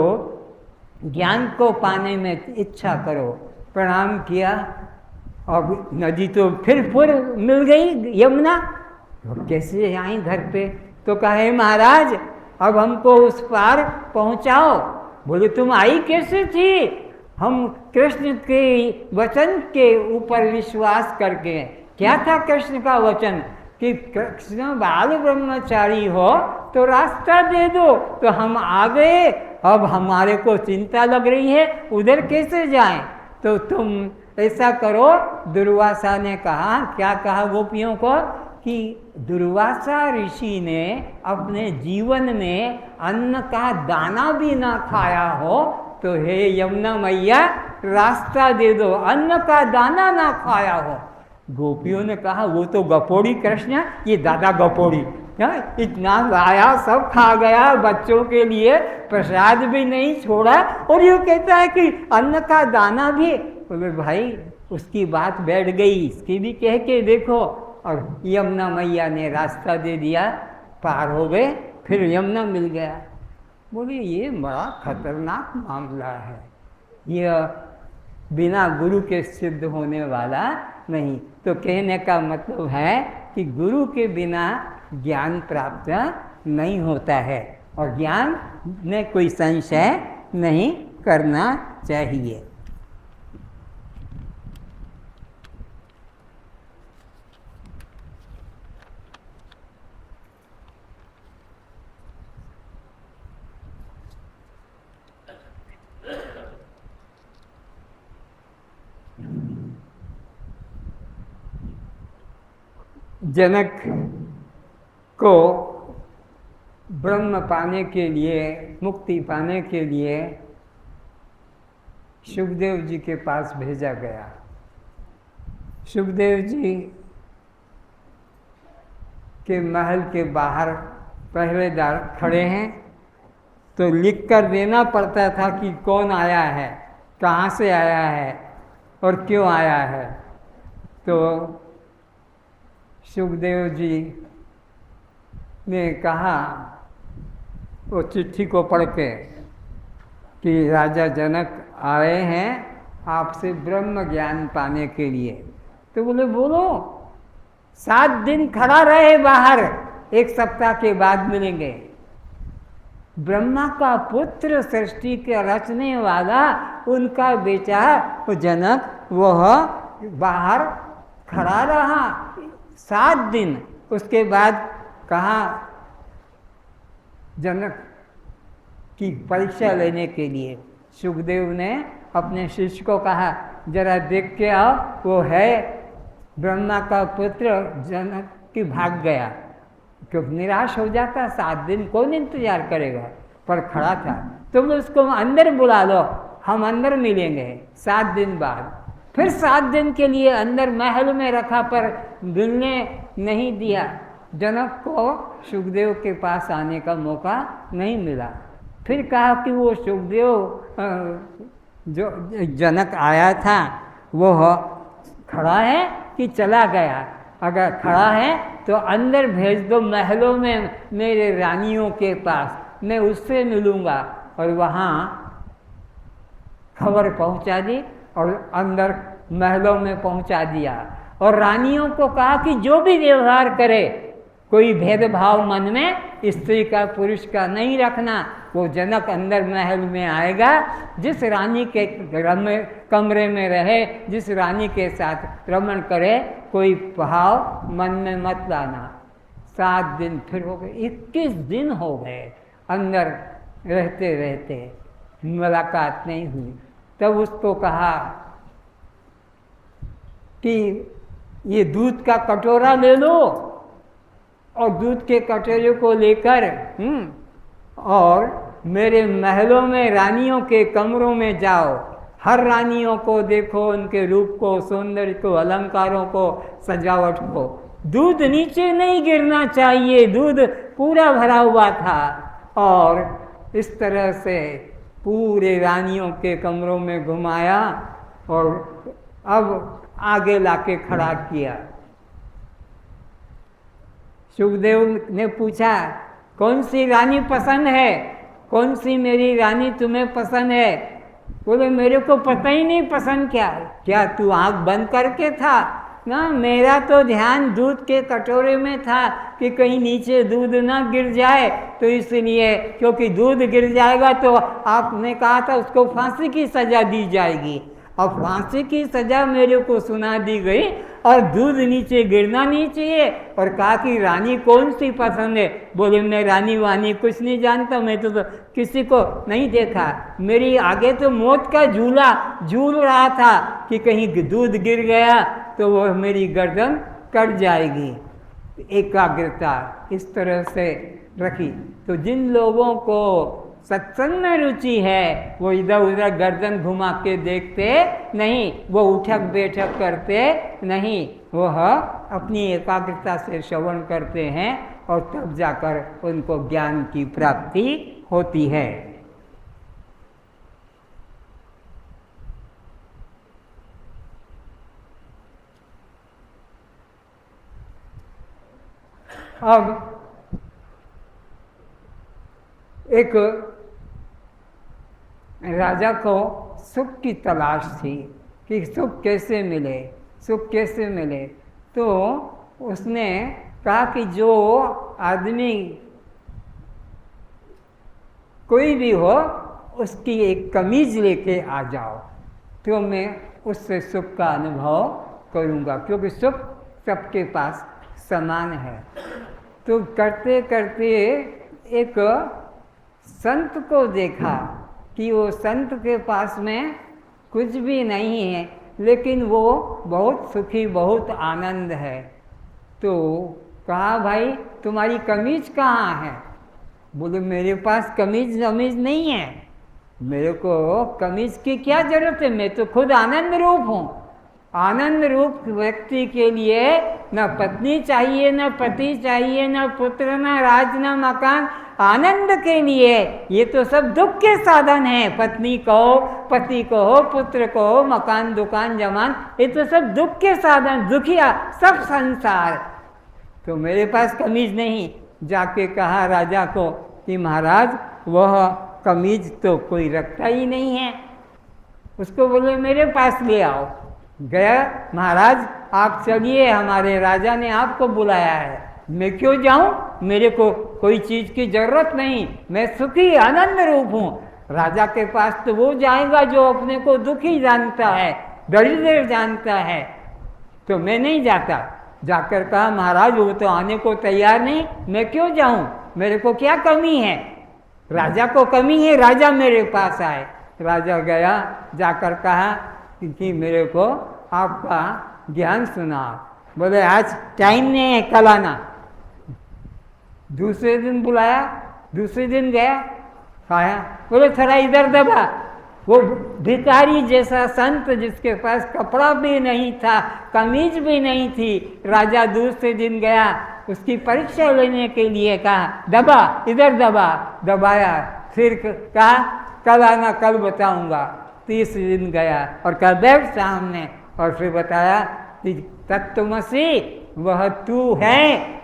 ज्ञान को पाने में इच्छा करो। प्रणाम किया और नदी तो फिर मिल गई यमुना। कैसे आई घर पे? तो कहे महाराज अब हमको उस पार पहुंचाओ। बोले तुम आई कैसे थी? हम कृष्ण के वचन के ऊपर विश्वास करके। क्या था कृष्ण का वचन? कि कृष्ण बाल ब्रह्मचारी हो तो रास्ता दे दो। तो हम आ गए, अब हमारे को चिंता लग रही है उधर कैसे जाएं? तो तुम ऐसा करो। दुर्वासा ने कहा, क्या कहा गोपियों को? कि दुर्वासा ऋषि ने अपने जीवन में अन्न का दाना भी ना खाया हो तो हे यमुना मैया रास्ता दे दो, अन्न का दाना ना खाया हो। गोपियों ने कहा वो तो गपोड़ी कृष्ण, ये दादा गपोड़ी, इतना लाया सब खा गया, बच्चों के लिए प्रसाद भी नहीं छोड़ा, और ये कहता है कि अन्न का दाना भी। बोले भाई उसकी बात बैठ गई, इसकी भी कह के देखो। और यमुना मैया ने रास्ता दे दिया, पार हो गए, फिर यमुना मिल गया। बोले ये बड़ा खतरनाक मामला है, यह बिना गुरु के सिद्ध होने वाला नहीं। तो कहने का मतलब है कि गुरु के बिना ज्ञान प्राप्त नहीं होता है, और ज्ञान में कोई संशय नहीं करना चाहिए। जनक को ब्रह्म पाने के लिए, मुक्ति पाने के लिए सुखदेव जी के पास भेजा गया। सुखदेव जी के महल के बाहर पहरेदार खड़े हैं, तो लिख कर देना पड़ता था कि कौन आया है, कहाँ से आया है और क्यों आया है। तो सुखदेव जी ने कहा वो चिट्ठी को पढ़ के कि राजा जनक आए हैं आपसे ब्रह्म ज्ञान पाने के लिए। तो बोले बोलो, 7 दिन खड़ा रहे बाहर, 1 सप्ताह के बाद मिलेंगे। ब्रह्मा का पुत्र, सृष्टि के रचने वाला, उनका बेटा वो जनक, वह बाहर खड़ा रहा 7 दिन। उसके बाद कहा जनक की परीक्षा लेने के लिए सुखदेव ने अपने शिष्य को कहा जरा देख के आओ, वो है ब्रह्मा का पुत्र। जनक की भाग गया, क्योंकि निराश हो जाता, 7 दिन कौन इंतजार करेगा, पर खड़ा था। तुम उसको अंदर बुला लो, हम अंदर मिलेंगे 7 दिन बाद। फिर 7 दिन के लिए अंदर महल में रखा, पर मिलने नहीं दिया। जनक को सुखदेव के पास आने का मौका नहीं मिला। फिर कहा कि वो सुखदेव जो जनक आया था वो खड़ा है कि चला गया। अगर खड़ा है तो अंदर भेज दो महलों में मेरे रानियों के पास, मैं उससे मिलूँगा। और वहाँ खबर पहुँचा दी और अंदर महलों में पहुँचा दिया। और रानियों को कहा कि जो भी व्यवहार करे, कोई भेदभाव मन में स्त्री का पुरुष का नहीं रखना। वो जनक अंदर महल में आएगा, जिस रानी के कमरे में रहे, जिस रानी के साथ रमण करे, कोई भाव मन में मत लाना। 7 दिन फिर हो गए, 21 दिन हो गए अंदर रहते रहते, मुलाकात नहीं हुई। तब उसको कहा कि ये दूध का कटोरा ले लो, और दूध के कटोरे को लेकर और मेरे महलों में रानियों के कमरों में जाओ, हर रानियों को देखो, उनके रूप को, सौंदर्य को, अलंकारों को, सजावट को। दूध नीचे नहीं गिरना चाहिए, दूध पूरा भरा हुआ था। और इस तरह से पूरे रानियों के कमरों में घुमाया और अब आगे लाके खड़ा किया। सुखदेव ने पूछा कौन सी रानी पसंद है, कौन सी मेरी रानी तुम्हें पसंद है? बोले मेरे को पता ही नहीं पसंद क्या तू आंख बंद करके था ना? मेरा तो ध्यान दूध के कटोरे में था कि कहीं नीचे दूध ना गिर जाए, तो इसलिए, क्योंकि दूध गिर जाएगा तो आपने कहा था उसको फांसी की सजा दी जाएगी। अब फांसी की सजा मेरे को सुना दी गई और दूध नीचे गिरना नहीं चाहिए। और कहा कि रानी कौन सी पसंद है? बोले मैं रानी वानी कुछ नहीं जानता, मैं तो किसी को नहीं देखा। मेरी आगे तो मौत का झूला झूल रहा था कि कहीं दूध गिर गया तो वो मेरी गर्दन कट जाएगी। एकाग्रता इस तरह से रखी। तो जिन लोगों को सत्संग में रुचि है, वो इधर उधर गर्दन घुमा के देखते नहीं, वो उठक बैठक करते नहीं, वह अपनी एकाग्रता से श्रवण करते हैं और तब जाकर उनको ज्ञान की प्राप्ति होती है। अब एक राजा को सुख की तलाश थी कि सुख कैसे मिले, सुख कैसे मिले। तो उसने कहा कि जो आदमी कोई भी हो उसकी एक कमीज लेके आ जाओ, तो मैं उससे सुख का अनुभव करूँगा, क्योंकि सुख सबके पास समान है। तो करते करते एक संत को देखा कि वो संत के पास में कुछ भी नहीं है, लेकिन वो बहुत सुखी, बहुत आनंद है। तो कहा, भाई तुम्हारी कमीज कहाँ है? बोले मेरे पास कमीज नहीं है, मेरे को कमीज की क्या जरूरत है, मैं तो खुद आनंद रूप हूँ। आनंद रूप व्यक्ति के लिए न पत्नी चाहिए, न पति चाहिए, न पुत्र, न राज, न मकान। आनंद के लिए ये तो सब दुख के साधन हैं। पत्नी कहो, पति कहो, पुत्र कहो, मकान, दुकान, जमान, ये तो सब दुख के साधन, दुखिया सब संसार। तो मेरे पास कमीज नहीं। जाके कहा राजा को कि महाराज वह कमीज तो कोई रखता ही नहीं है। उसको बोले मेरे पास ले आओ। गया, महाराज आप चलिए, हमारे राजा ने आपको बुलाया है। मैं क्यों जाऊं, मेरे को कोई चीज़ की जरूरत नहीं, मैं सुखी आनंद रूप हूँ। राजा के पास तो वो जाएगा जो अपने को दुखी जानता है, दरिद्र जानता है, तो मैं नहीं जाता। जाकर कहा महाराज वो तो आने को तैयार नहीं, मैं क्यों जाऊं, मेरे को क्या कमी है? राजा को कमी है, राजा मेरे पास आए। राजा गया, जाकर कहा कि मेरे को आपका ज्ञान सुना। बोले आज टाइम नहीं है, कल आना। दूसरे दिन बुलाया, दूसरे दिन गया, खाया। बोले थोड़ा इधर दबा। वो भिखारी जैसा संत जिसके पास कपड़ा भी नहीं था, कमीज भी नहीं थी, राजा दूसरे दिन गया, उसकी परीक्षा लेने के लिए कहा दबा, इधर दबा। दबाया, फिर कहा कल आना, कल बताऊंगा। तीसरे दिन गया और कहा बैठ सामने, और फिर बताया कि तत्वमसि वह तू है,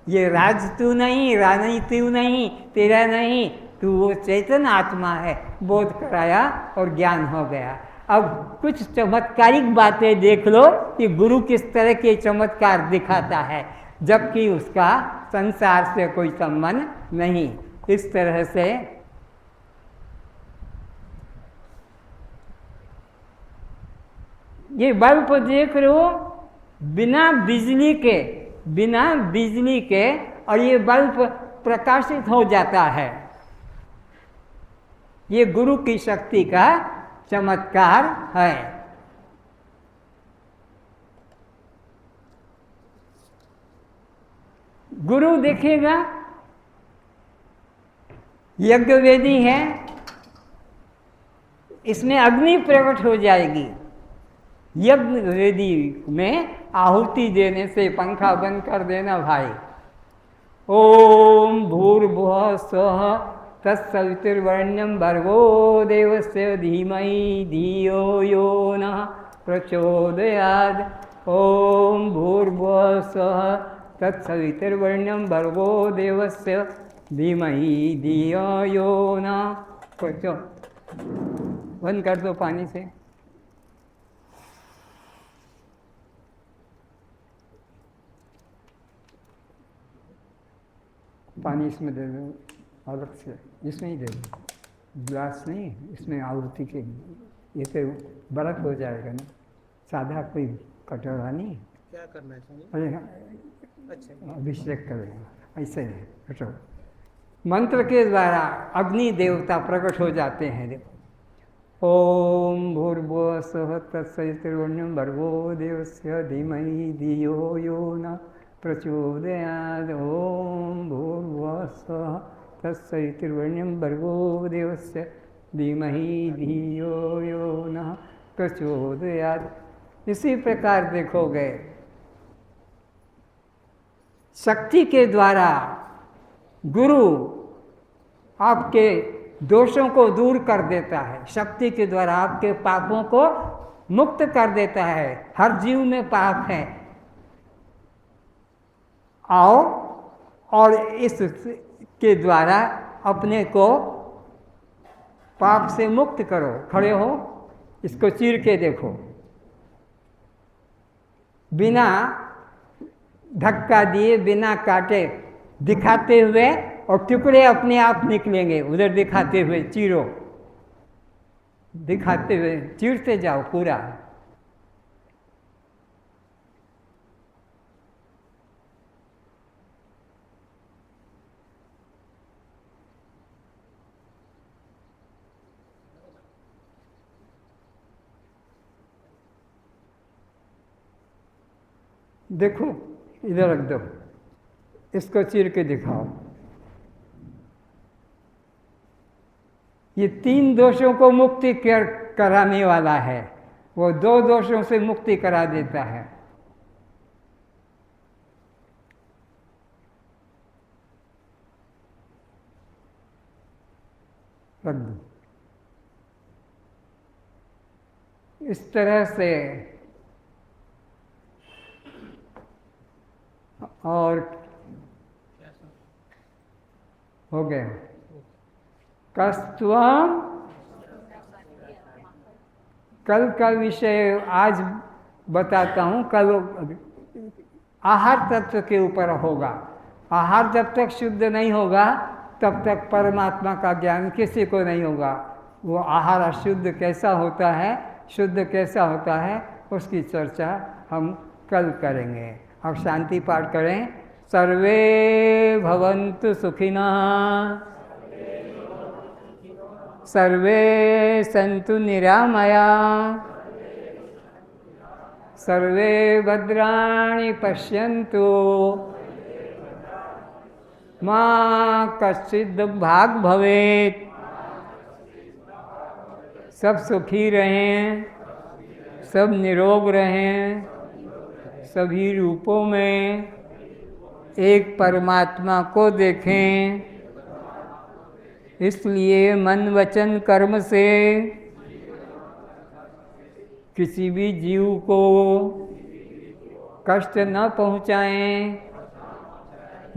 ये राज तू नहीं, रानी तू नहीं, तेरा नहीं, तू वो चेतन आत्मा है। बोध कराया और ज्ञान हो गया। अब कुछ चमत्कारिक बातें देख लो कि गुरु किस तरह के चमत्कार दिखाता है, जबकि उसका संसार से कोई संबंध नहीं। इस तरह से ये बल्ब देख रहे हो, बिना बिजली के और ये बल्ब प्रकाशित हो जाता है। ये गुरु की शक्ति का चमत्कार है। गुरु देखेगा, यज्ञ वेदी है, इसमें अग्नि प्रकट हो जाएगी। यज्ञ वेदी में आहुति देने से पंखा बंद कर देना भाई। ओम भूर्भुवः स्वः तत्सवितुर्वरेण्यं भर्गो देवस्य धीमहि धियो यो नः प्रचोदयात्। ओम भूर्भुवः स्वः तत्सवितुर्वरेण्यं भर्गो देवस्य धीमहि धियो यो नः प्रचोदयात्। बंद कर दो पानी से। पानी इसमें दे दो अलग से, इसमें ही दे दो, गिलास नहीं, इसमें आहुति के, ये तो बर्फ हो जाएगा ना, साधा कोई कटोरा नहीं। क्या करना चाहिए? अरे अच्छा, अभिषेक करेगा, ऐसे ही कटोरा। मंत्र के द्वारा अग्नि देवता प्रकट हो जाते हैं। देखो, ओम भूर्भुवः स्वः तत्सवितुर्वरेण्यं भर्गो देवस्य धीमहि धियो यो नः प्रचोदयात्। ओम भूर्भुवः स्वः तत्सवितुर्वरेण्यं भर्गो देवस्य धीमहि धियो यो नः प्रचोदयात्। इसी प्रकार देखोगे शक्ति के द्वारा गुरु आपके दोषों को दूर कर देता है, शक्ति के द्वारा आपके पापों को मुक्त कर देता है। हर जीव में पाप है, आओ और इस के द्वारा अपने को पाप से मुक्त करो। खड़े हो, इसको चीर के देखो, बिना धक्का दिए, बिना काटे, दिखाते हुए, और टुकड़े अपने आप निकलेंगे। उधर दिखाते हुए चीरो, दिखाते हुए चीरते जाओ पूरा। देखो, इधर रख दो, इसको चीर के दिखाओ। ये 3 दोषों को मुक्ति कराने वाला है, वो 2 दोषों से मुक्ति करा देता है। रख दो। इस तरह से और हो गए। कस्त्वम, कल का विषय आज बताता हूँ, कल आहार तत्व के ऊपर होगा। आहार जब तक शुद्ध नहीं होगा तब तक परमात्मा का ज्ञान किसी को नहीं होगा। वो आहार अशुद्ध कैसा होता है, शुद्ध कैसा होता है, उसकी चर्चा हम कल करेंगे। अब शांति पाठ करें। सर्वे भवन्तु सुखिनः, सर्वे सन्तु निरामयाः, सर्वे भद्राणि पश्यन्तु, मा कश्चित् दुर्भाग् भवेत्। सब सुखी रहें, सब निरोग रहें, सभी रूपों में एक परमात्मा को देखें। इसलिए मन वचन कर्म से किसी भी जीव को कष्ट न पहुँचाएं,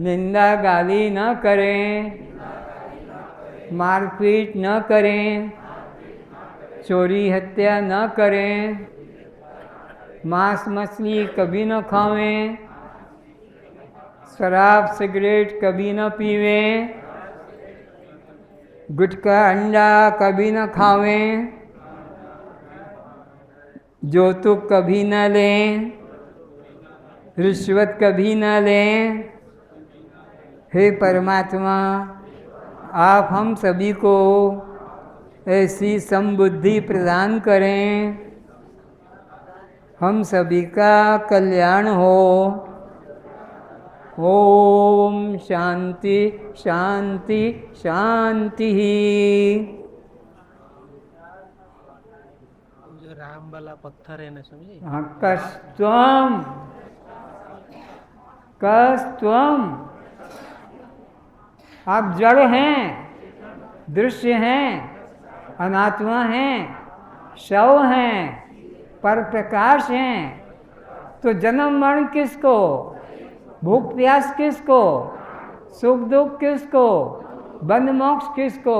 निंदा गाली न करें, मारपीट न करें, चोरी हत्या न करें, मांस मछली कभी न खावें, शराब सिगरेट कभी न पीवें, गुटखा अंडा कभी न खावें, जोतुक कभी न लें, रिश्वत कभी न लें। हे परमात्मा, आप हम सभी को ऐसी समबुद्धि प्रदान करें, हम सभी का कल्याण हो। ओम शांति शांति शांति। जो राम वाला पत्थर है ना, समझे? हाँ, कस्त्वम, कस्त्वम। आप जड़ हैं, दृश्य हैं, अनात्मा हैं, शव हैं, पर प्रकाश हैं। तो जन्म मरण किसको, भूख प्यास किसको, सुख दुख किसको, बंध मोक्ष किसको?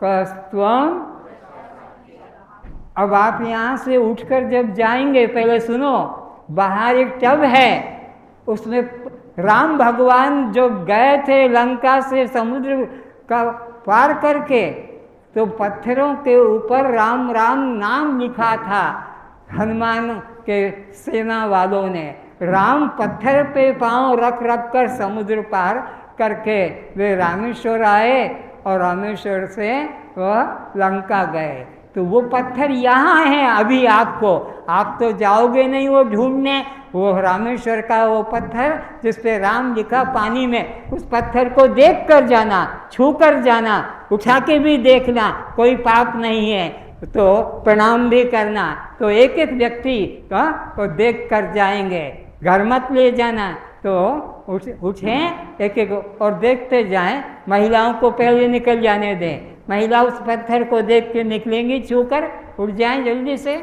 कस्त्वम। अब आप यहाँ से उठकर जब जाएंगे, पहले सुनो, बाहर एक टब है, उसमें राम भगवान जो गए थे लंका से समुद्र का पार करके, तो पत्थरों के ऊपर राम राम नाम लिखा था हनुमान के सेना वालों ने। राम पत्थर पे पांव रख रख कर समुद्र पार करके वे रामेश्वर आए और रामेश्वर से वह लंका गए। तो वो पत्थर यहाँ है अभी आपको, आप तो जाओगे नहीं वो ढूंढने। वो रामेश्वर का वो पत्थर जिस पे राम लिखा पानी में, उस पत्थर को देख कर जाना, छू कर जाना, उठा के भी देखना, कोई पाप नहीं है, तो प्रणाम भी करना। तो एक एक व्यक्ति को देख कर जाएंगे, घर मत ले जाना। तो उठें एक एक और देखते जाएं। महिलाओं को पहले निकल जाने दें, महिला उस पत्थर को देख के निकलेंगी, छू कर उठ जाएं जल्दी से।